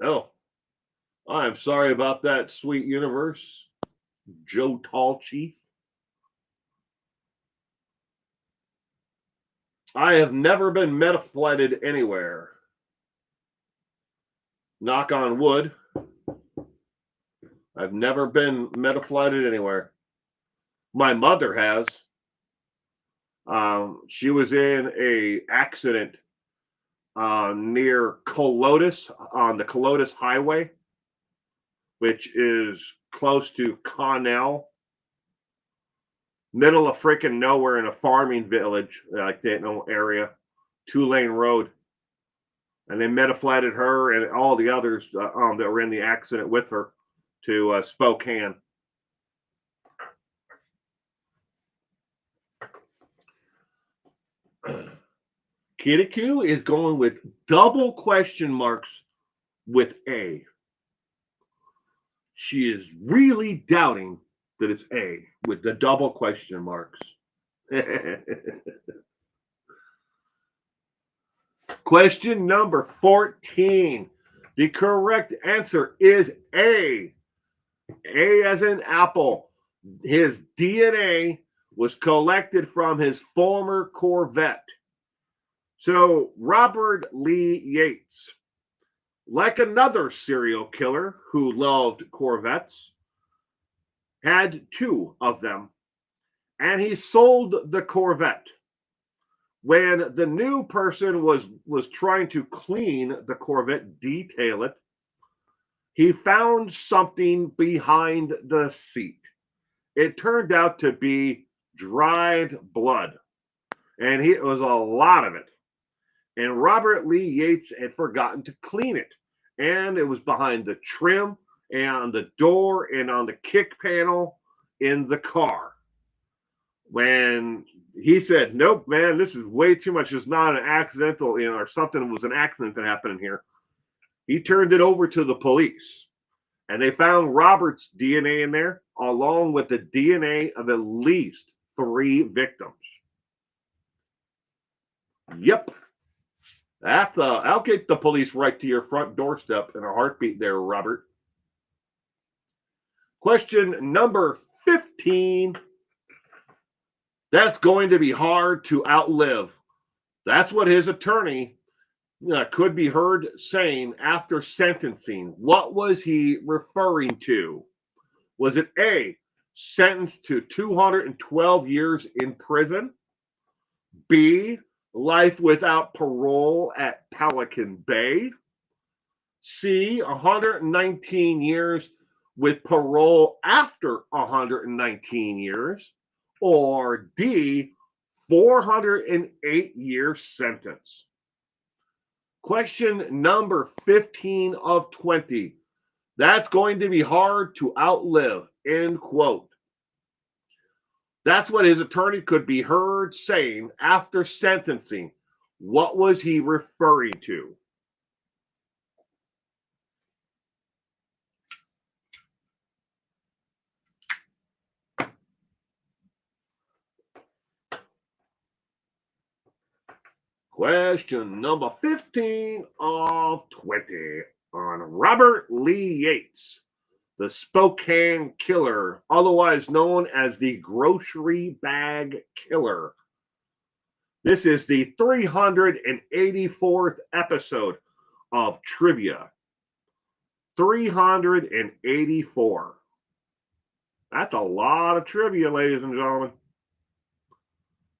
Oh, I'm sorry about that, sweet universe, Joe Tall Chief. I have never been metaflighted anywhere. Knock on wood. I've never been metaflighted anywhere. My mother has. She was in a accident near Colotis on the Colotis Highway, which is close to Connell, middle of freaking nowhere in a farming village, like that area, 2-lane road. And they metaflighted her and all the others that were in the accident with her to Spokane. Kirikou is going with double question marks with A. She is really doubting that it's A with the double question marks. Question number 14. The correct answer is A. A as in apple. His DNA was collected from his former Corvette. So Robert Lee Yates, like another serial killer who loved Corvettes, had 2 of them, and he sold the Corvette. When the new person was trying to clean the Corvette, detail it, he found something behind the seat. It turned out to be dried blood, and it was a lot of it. And Robert Lee Yates had forgotten to clean it, and it was behind the trim and on the door and on the kick panel in the car. When he said, "Nope, man, this is way too much. It's not an accidental, or something was an accident that happened in here." He turned it over to the police, and they found Robert's DNA in there, along with the DNA of at least 3 victims. Yep. I'll get the police right to your front doorstep in a heartbeat there, Robert. Question number 15. That's going to be hard to outlive. That's what his attorney could be heard saying after sentencing. What was he referring to? Was it A, sentenced to 212 years in prison? B, life without parole at Pelican Bay? C, 119 years with parole after 119 years? Or D, 408-year sentence? Question number 15 of 20. That's going to be hard to outlive, end quote. That's what his attorney could be heard saying after sentencing. What was he referring to? Question number 15 of 20 on Robert Lee Yates, the Spokane Killer, otherwise known as the Grocery Bag Killer. This is the 384th episode of Trivia. 384. That's a lot of trivia, ladies and gentlemen.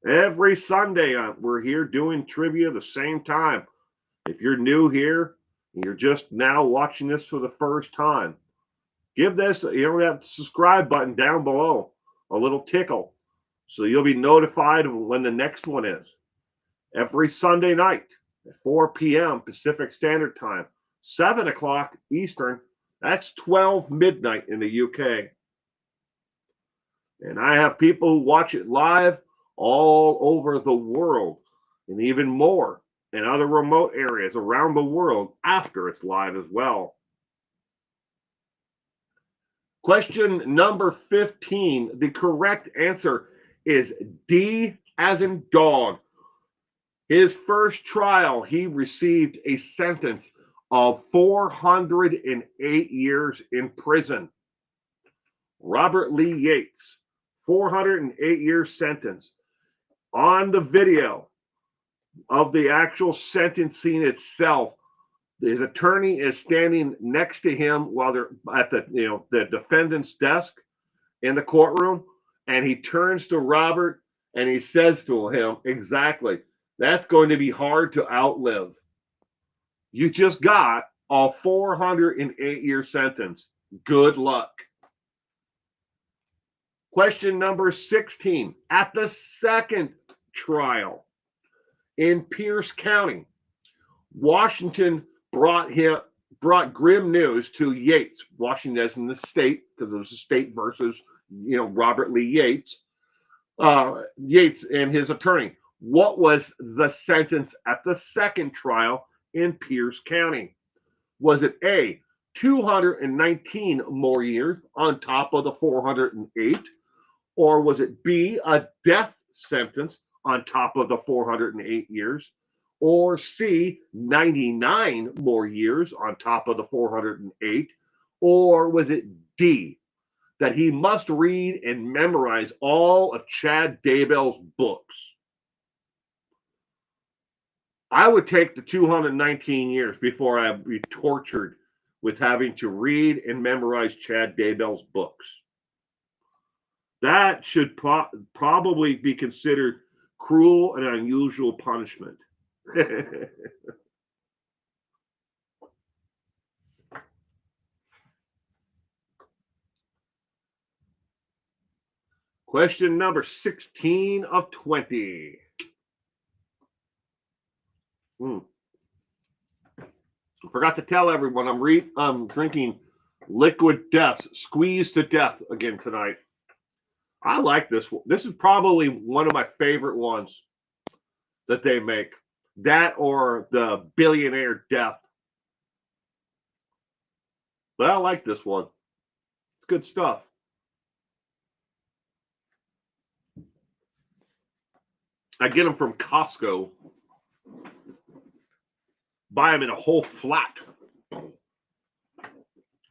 Every Sunday, we're here doing trivia the same time. If you're new here and you're just now watching this for the first time, give this, that subscribe button down below a little tickle so you'll be notified when the next one is. Every Sunday night at 4 p.m. Pacific Standard Time, 7 o'clock Eastern. That's 12 midnight in the UK. And I have people who watch it live all over the world, and even more in other remote areas around the world after it's live as well. Question number 15. The correct answer is D as in dog. His first trial, he received a sentence of 408 years in prison. Robert Lee Yates, 408-year sentence. On the video of the actual sentencing itself, his attorney is standing next to him while they're at the defendant's desk in the courtroom, and he turns to Robert and he says to him, exactly, that's going to be hard to outlive. You just got a 408-year sentence. Good luck. Question number 16. At the second trial in Pierce County, Washington brought grim news to Yates. Washington as in the state, because it was a state versus Robert Lee Yates. Yates and his attorney. What was the sentence at the second trial in Pierce County? Was it A, 219 more years on top of the 408? Or was it B, a death sentence on top of the 408 years? Or C, 99 more years on top of the 408? Or was it D, that he must read and memorize all of Chad Daybell's books? I would take the 219 years before I'd be tortured with having to read and memorize Chad Daybell's books. That should probably be considered cruel and unusual punishment. Question number 16 of 20. I forgot to tell everyone I'm drinking Liquid Death's Squeeze to Death again tonight. I like this one. This is probably one of my favorite ones that they make. That or the Billionaire Death. But I like this one. It's good stuff. I get them from Costco. Buy them in a whole flat. I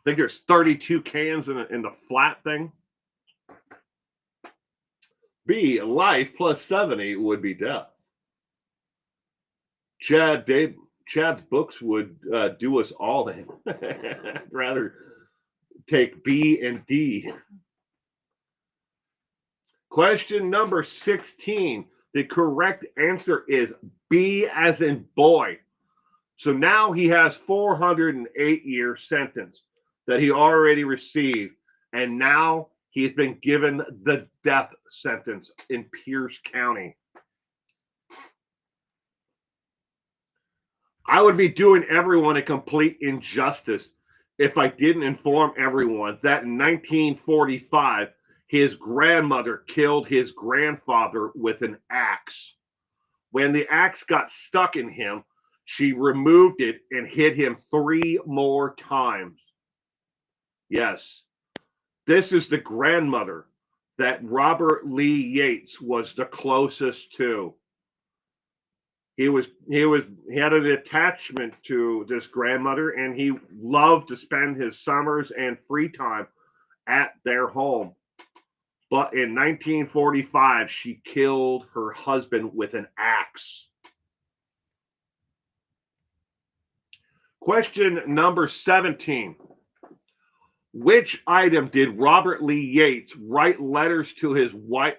think there's 32 cans in the flat thing. B, life plus 70 would be death. Chad's books would do us all in. I'd rather take B and D. Question number 16. The correct answer is B as in boy. So now he has 408-year sentence that he already received, and now he's been given the death sentence in Pierce County. I would be doing everyone a complete injustice if I didn't inform everyone that in 1945, his grandmother killed his grandfather with an axe. When the axe got stuck in him, she removed it and hit him 3 more times. Yes, this is the grandmother that Robert Lee Yates was the closest to. He had an attachment to this grandmother, and he loved to spend his summers and free time at their home. But in 1945, she killed her husband with an axe. Question number 17. Which item did Robert Lee Yates write letters to his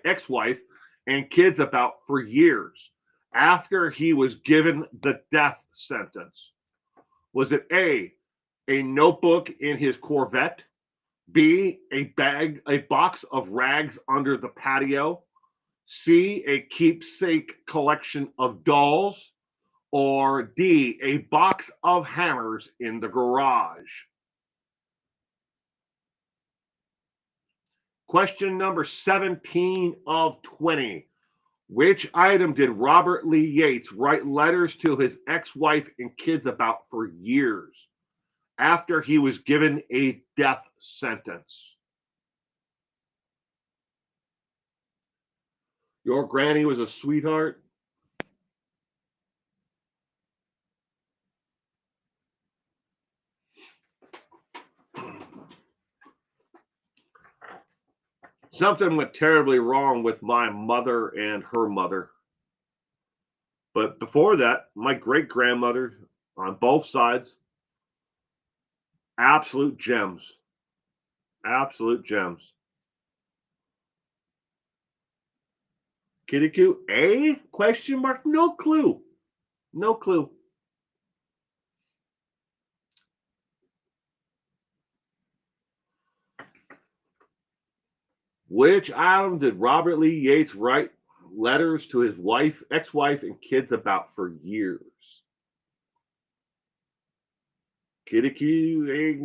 ex-wife and kids about for years after he was given the death sentence? Was it A, a notebook in his Corvette? B, a box of rags under the patio? C, a keepsake collection of dolls? Or D, a box of hammers in the garage? Question number 17 of 20. Which item did Robert Lee Yates write letters to his ex-wife and kids about for years after he was given a death sentence? Your granny was a sweetheart. Something went terribly wrong with my mother and her mother. But before that, my great grandmother on both sides, absolute gems. Absolute gems. Kitty Coo, A? Question mark? No clue. No clue. Which item did Robert Lee Yates write letters to his wife, ex-wife, and kids about for years? Kitty Coo, A.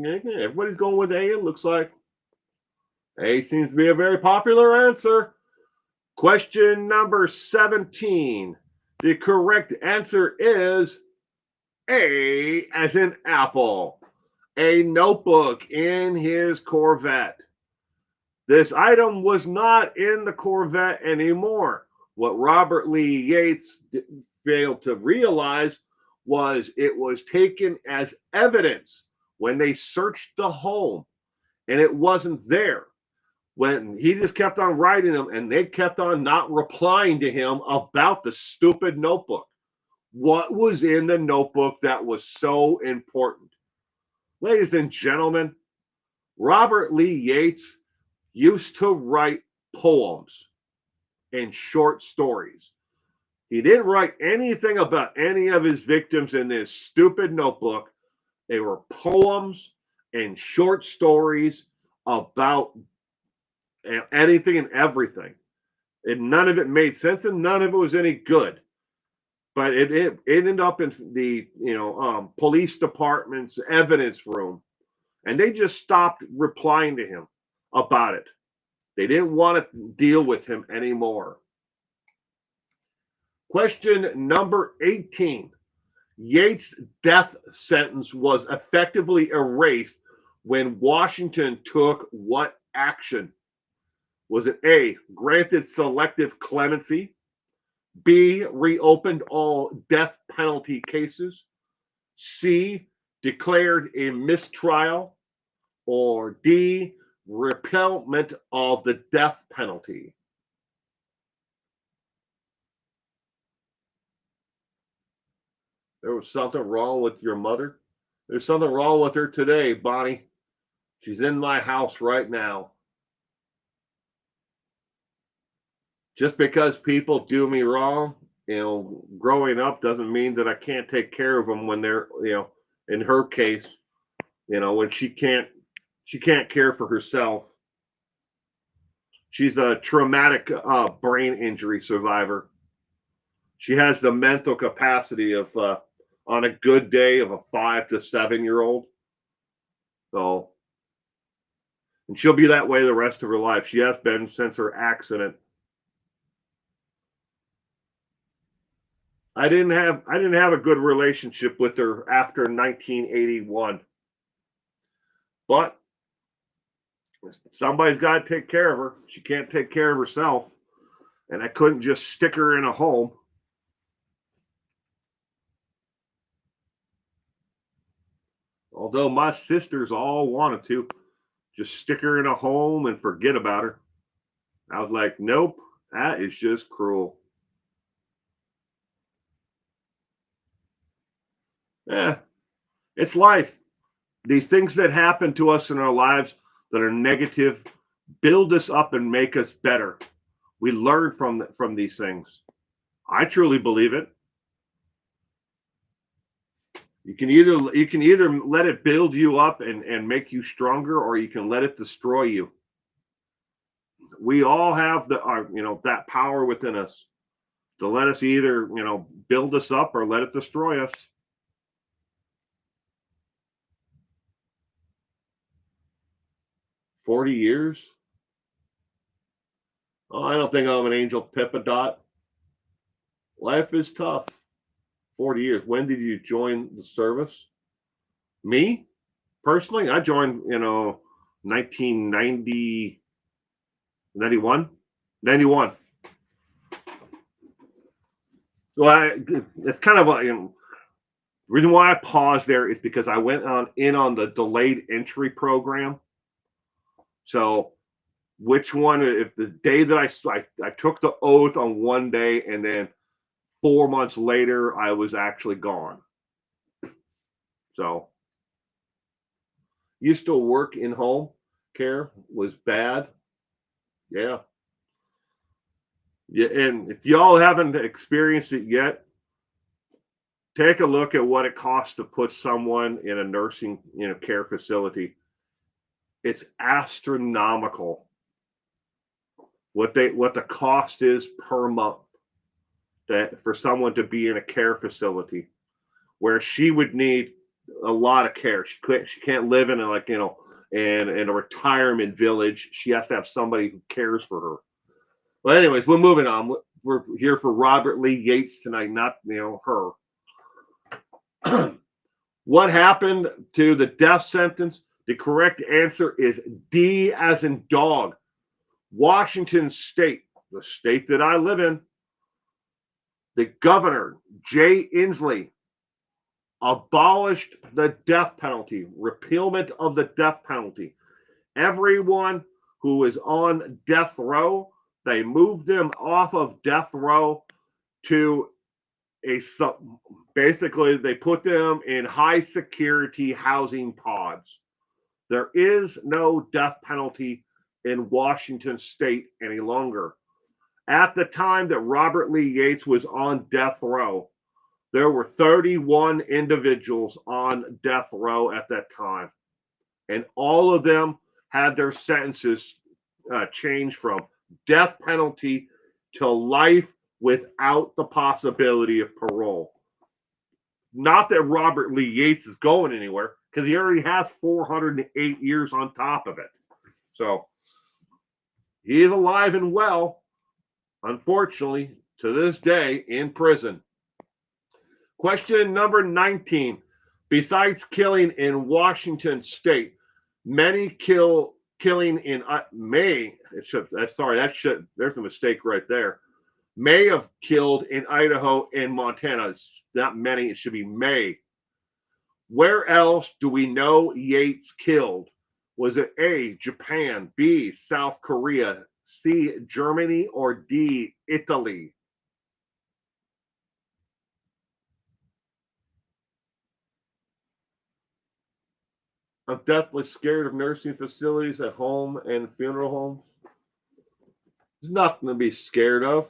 Everybody's going with A, it looks like. A seems to be a very popular answer. Question number 17. The correct answer is A, as in apple, a notebook in his Corvette. This item was not in the Corvette anymore. What Robert Lee Yates failed to realize was it was taken as evidence when they searched the home, and it wasn't there. When he just kept on writing them, and they kept on not replying to him about the stupid notebook. What was in the notebook that was so important? Ladies and gentlemen, Robert Lee Yates used to write poems and short stories. He didn't write anything about any of his victims in this stupid notebook. They were poems and short stories about anything and everything. And none of it made sense, and none of it was any good. But it ended up in the police department's evidence room, and they just stopped replying to him about it. They didn't want to deal with him anymore. Question number 18. Yates' death sentence was effectively erased when Washington took what action? Was it A, granted selective clemency, B, reopened all death penalty cases, C, declared a mistrial, or D, repealment of the death penalty? There was something wrong with your mother? There's something wrong with her today, Bonnie. She's in my house right now. Just because people do me wrong, growing up doesn't mean that I can't take care of them when they're, in her case, when she can't care for herself. She's a traumatic brain injury survivor. She has the mental capacity of, on a good day, of a 5 to 7-year-old. So, and she'll be that way the rest of her life. She has been since her accident. I didn't have a good relationship with her after 1981. But somebody's got to take care of her. She can't take care of herself. And I couldn't just stick her in a home. Although my sisters all wanted to just stick her in a home and forget about her. I was like, nope, that is just cruel. Yeah, it's life. These things that happen to us in our lives that are negative build us up and make us better. We learn from these things. I truly believe it. You can either let it build you up and make you stronger, or you can let it destroy you. We all have that power within us to let us either build us up or let it destroy us. $40. Oh, I don't think I'm an angel Pippadot. Life is tough. 40 years. When did you join the service? Me? Personally, I joined, 1990, 91? 91. Well, it's kind of a, reason why I paused there is because I went on the delayed entry program. So which one, if the day that I took the oath on one day and then 4 months later I was actually gone. So used to work in home care, was bad. Yeah. Yeah, and if y'all haven't experienced it yet, take a look at what it costs to put someone in a nursing, care facility. It's astronomical what the cost is per month that for someone to be in a care facility where she would need a lot of care. She can't live in in a retirement village. She has to have somebody who cares for her. But anyways, we're moving on. We're here for Robert Lee Yates tonight, not her. What happened to the death sentence? The correct answer is D as in dog. Washington State, the state that I live in, the governor, Jay Inslee, abolished the death penalty, repealment of the death penalty. Everyone who is on death row, they moved them off of death row to basically they put them in high security housing pods. There is no death penalty in Washington State any longer. At the time that Robert Lee Yates was on death row, there were 31 individuals on death row at that time, and all of them had their sentences changed from death penalty to life without the possibility of parole. Not that Robert Lee Yates is going anywhere, because he already has 408 years on top of it. So he is alive and well, unfortunately, to this day in prison. Question number 19. Besides killing in Washington State, many killing in may. There's a mistake right there. May have killed in Idaho and Montana. It's not many. It should be may. Where else do we know Yates killed? Was it A, Japan, B, South Korea, C, Germany, or D, Italy? I'm definitely scared of nursing facilities at home and funeral homes. There's nothing to be scared of.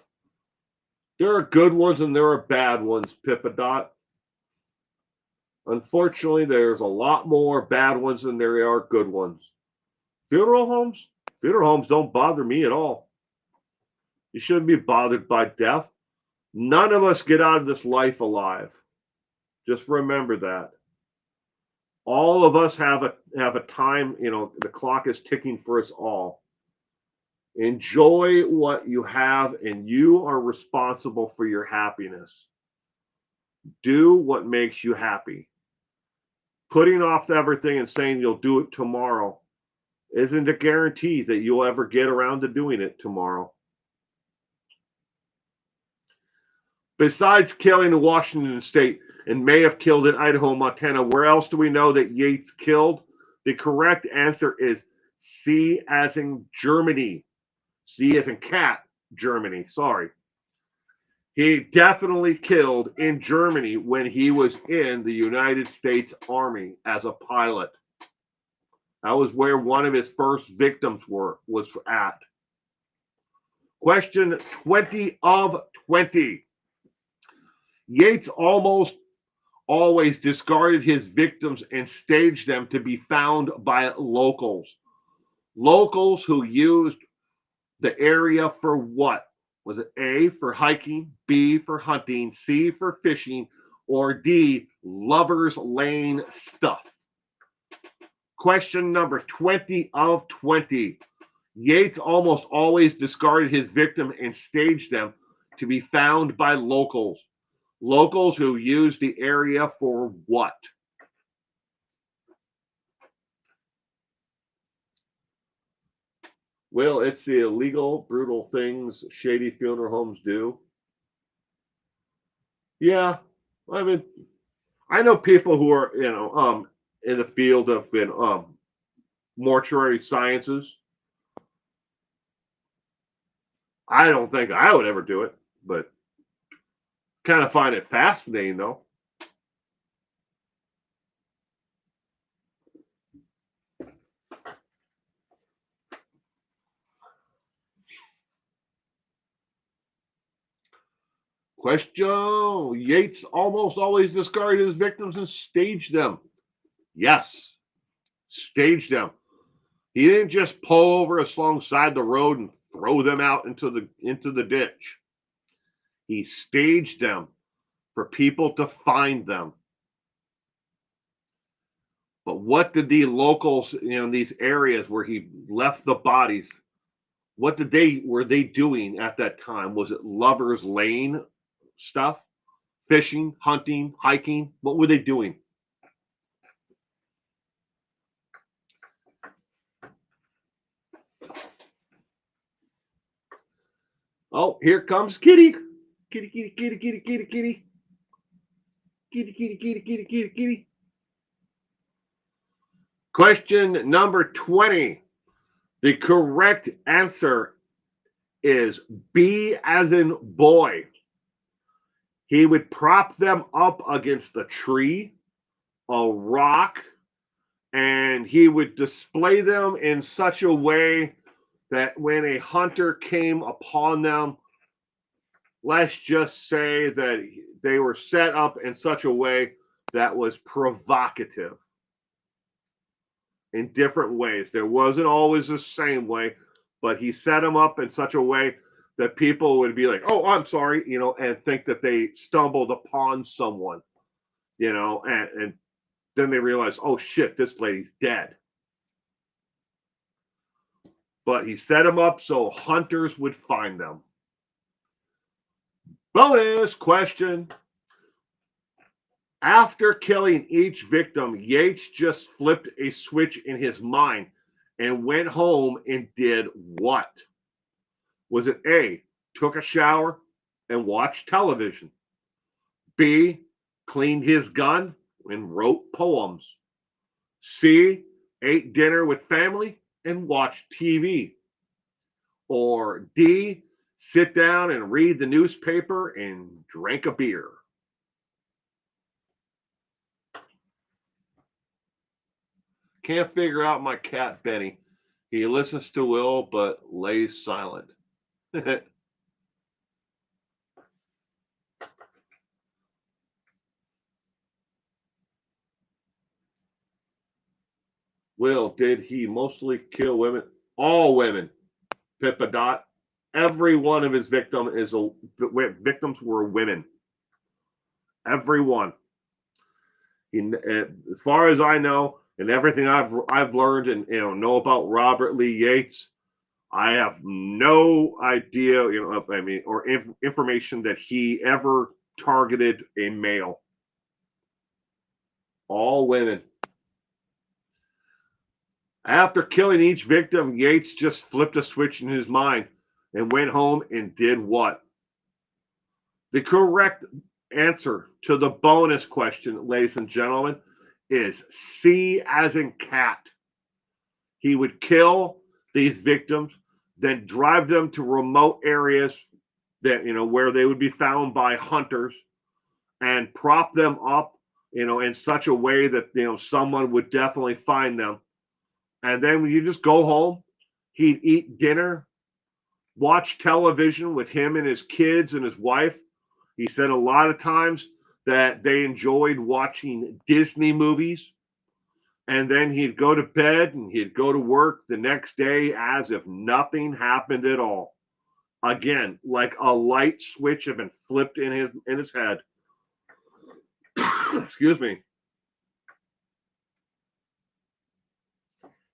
There are good ones and there are bad ones, Pippadot. Unfortunately, there's a lot more bad ones than there are good ones. Funeral homes? Funeral homes don't bother me at all. You shouldn't be bothered by death. None of us get out of this life alive. Just remember that. All of us have a time, the clock is ticking for us all. Enjoy what you have, and you are responsible for your happiness. Do what makes you happy. Putting off everything and saying you'll do it tomorrow isn't a guarantee that you'll ever get around to doing it tomorrow. Besides killing in Washington State and may have killed in Idaho, Montana, where else do we know that Yates killed? The correct answer is C as in Germany. C as in cat, Germany. Sorry. He definitely killed in Germany when he was in the United States Army as a pilot. That was where one of his first victims was at. Question 20 of 20. Yates almost always discarded his victims and staged them to be found by locals. Locals who used the area for what? Was it A, for hiking, B, for hunting, C, for fishing, or D, lovers lane stuff? Question number 20 of 20. Yates almost always discarded his victim and staged them to be found by locals. Locals who used the area for what? Well, it's the illegal, brutal things shady funeral homes do. Yeah, I mean, I know people who are, in the field of mortuary sciences. I don't think I would ever do it, but kind of find it fascinating though. Question: Yates almost always discarded his victims and staged them. Yes, staged them. He didn't just pull over alongside the road and throw them out into the ditch. He staged them for people to find them. But what did the locals, in these areas where he left the bodies, what were they doing at that time? Was it lovers lane stuff? Fishing, hunting, hiking? What were they doing? Oh, here comes Kitty. Kitty, kitty, kitty, kitty, kitty, kitty. Kitty, kitty, kitty, kitty, kitty, kitty. Question number 20. The correct answer is B as in boy. He would prop them up against a tree, a rock, and he would display them in such a way that when a hunter came upon them, let's just say that they were set up in such a way that was provocative in different ways. There wasn't always the same way, but he set them up in such a way that people would be like, "Oh, I'm sorry," and think that they stumbled upon someone, and then they realize, "Oh shit, this lady's dead." But he set them up so hunters would find them. Bonus question. After killing each victim, Yates just flipped a switch in his mind and went home and did what? Was it A, took a shower and watched television? B, cleaned his gun and wrote poems? C, ate dinner with family and watched TV? Or D, sit down and read the newspaper and drank a beer? Can't figure out my cat, Benny. He listens to Will, but lays silent. Will, did he mostly kill women? All women. Pippa Dot. Every one of his victims were women. Every one. As far as I know, and everything I've learned and know about Robert Lee Yates, I have no idea, or information that he ever targeted a male. All women. After killing each victim, Yates just flipped a switch in his mind and went home and did what? The correct answer to the bonus question, ladies and gentlemen, is C as in cat. He would kill these victims, then drive them to remote areas that where they would be found by hunters, and prop them up in such a way that someone would definitely find them. And then when you just go home, he'd eat dinner, watch television with him and his kids and his wife. He said a lot of times that they enjoyed watching Disney movies. And then he'd go to bed and he'd go to work the next day as if nothing happened at all. Again, like a light switch had been flipped in his head. Excuse me.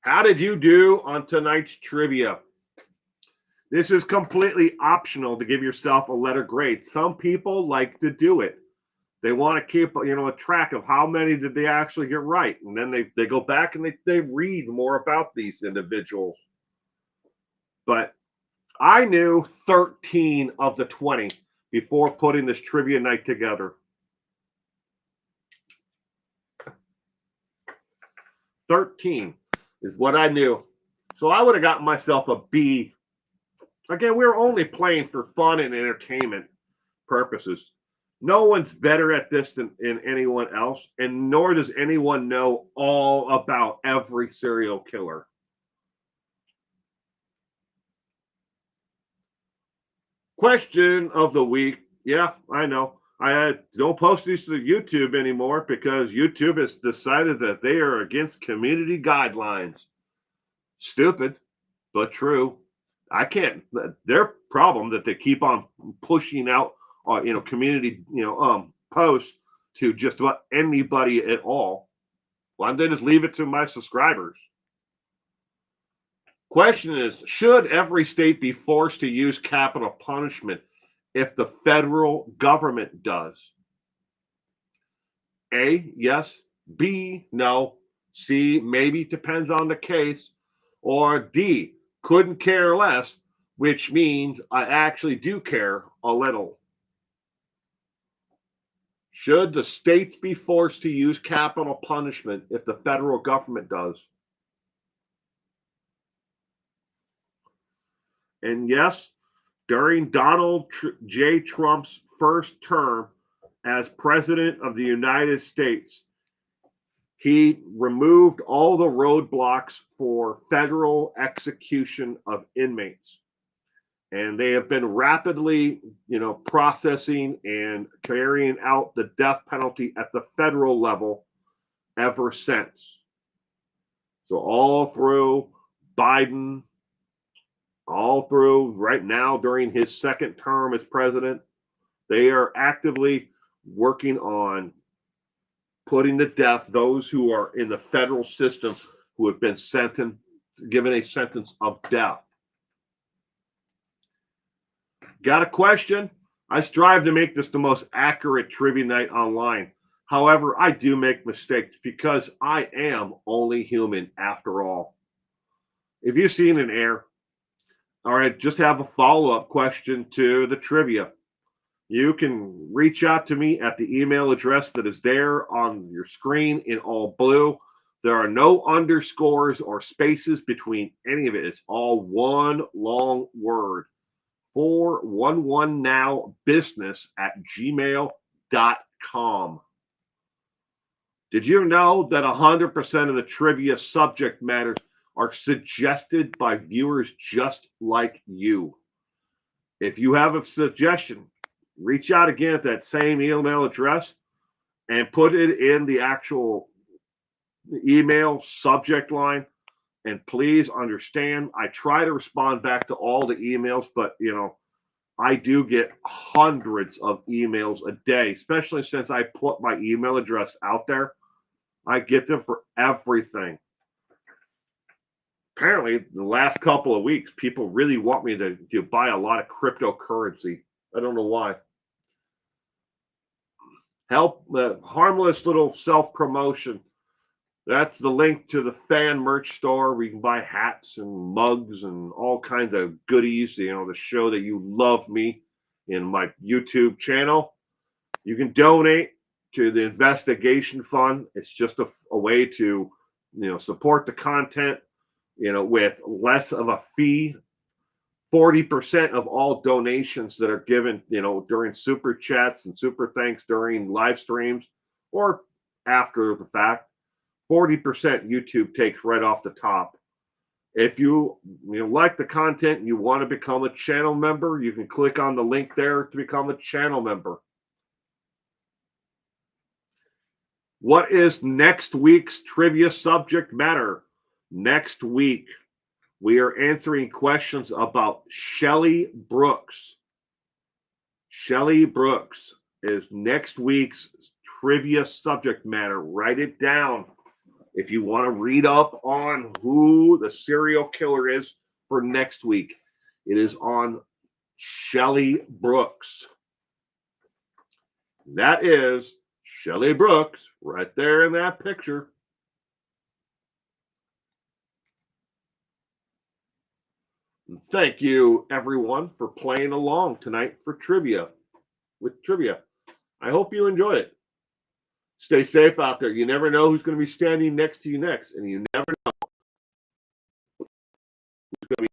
How did you do on tonight's trivia? This is completely optional to give yourself a letter grade. Some people like to do it. They want to keep a track of how many did they actually get right, and then they go back and they read more about these individuals. But I knew 13 of the 20 before putting this trivia night together. 13 is what I knew. So I would have gotten myself a B Again, we're only playing for fun and entertainment purposes. No one's better at this than anyone else, and nor does anyone know all about every serial killer. Question of the week. Yeah, I know. I don't post these to YouTube anymore because YouTube has decided that they are against community guidelines. Stupid, but true. I can't. Their problem that they keep on pushing out, community, posts to just about anybody at all. Why don't they just leave it to my subscribers? Question is, should every state be forced to use capital punishment if the federal government does? A, yes. B, no. C, maybe, depends on the case. Or D, couldn't care less, which means I actually do care a little. Should the states be forced to use capital punishment if the federal government does? And yes, during Donald J. Trump's first term as president of the United States, he removed all the roadblocks for federal execution of inmates. And they have been rapidly, processing and carrying out the death penalty at the federal level ever since. So all through Biden, all through right now during his second term as president, they are actively working on putting to death those who are in the federal system who have been given a sentence of death. Got a question? I strive to make this the most accurate trivia night online. However, I do make mistakes because I am only human after all. If you've seen an error, all right, just have a follow-up question to the trivia. You can reach out to me at the email address that is there on your screen in all blue. There are no underscores or spaces between any of it. It's all one long word. 411nowbusiness@gmail.com. Did you know that 100% of the trivia subject matters are suggested by viewers just like you? If you have a suggestion, reach out again at that same email address and put it in the actual email subject line. And please understand, I try to respond back to all the emails, but I do get hundreds of emails a day, especially since I put my email address out there. I get them for everything. Apparently, the last couple of weeks, people really want me to buy a lot of cryptocurrency. I don't know why. Help, harmless little self-promotion. That's the link to the fan merch store where you can buy hats and mugs and all kinds of goodies, to show that you love me in my YouTube channel. You can donate to the investigation fund. It's just a way to, support the content, with less of a fee. 40% of all donations that are given, during super chats and super thanks during live streams or after the fact, 40% YouTube takes right off the top. If you like the content and you want to become a channel member, you can click on the link there to become a channel member. What is next week's trivia subject matter? Next week, we are answering questions about Shelley Brooks. Shelley Brooks is next week's trivia subject matter. Write it down if you want to read up on who the serial killer is for next week. It is on Shelley Brooks. That is Shelley Brooks right there in that picture. Thank you, everyone, for playing along tonight for trivia. I hope you enjoyed it. Stay safe out there. You never know who's going to be standing next to you next, and you never know who's going to be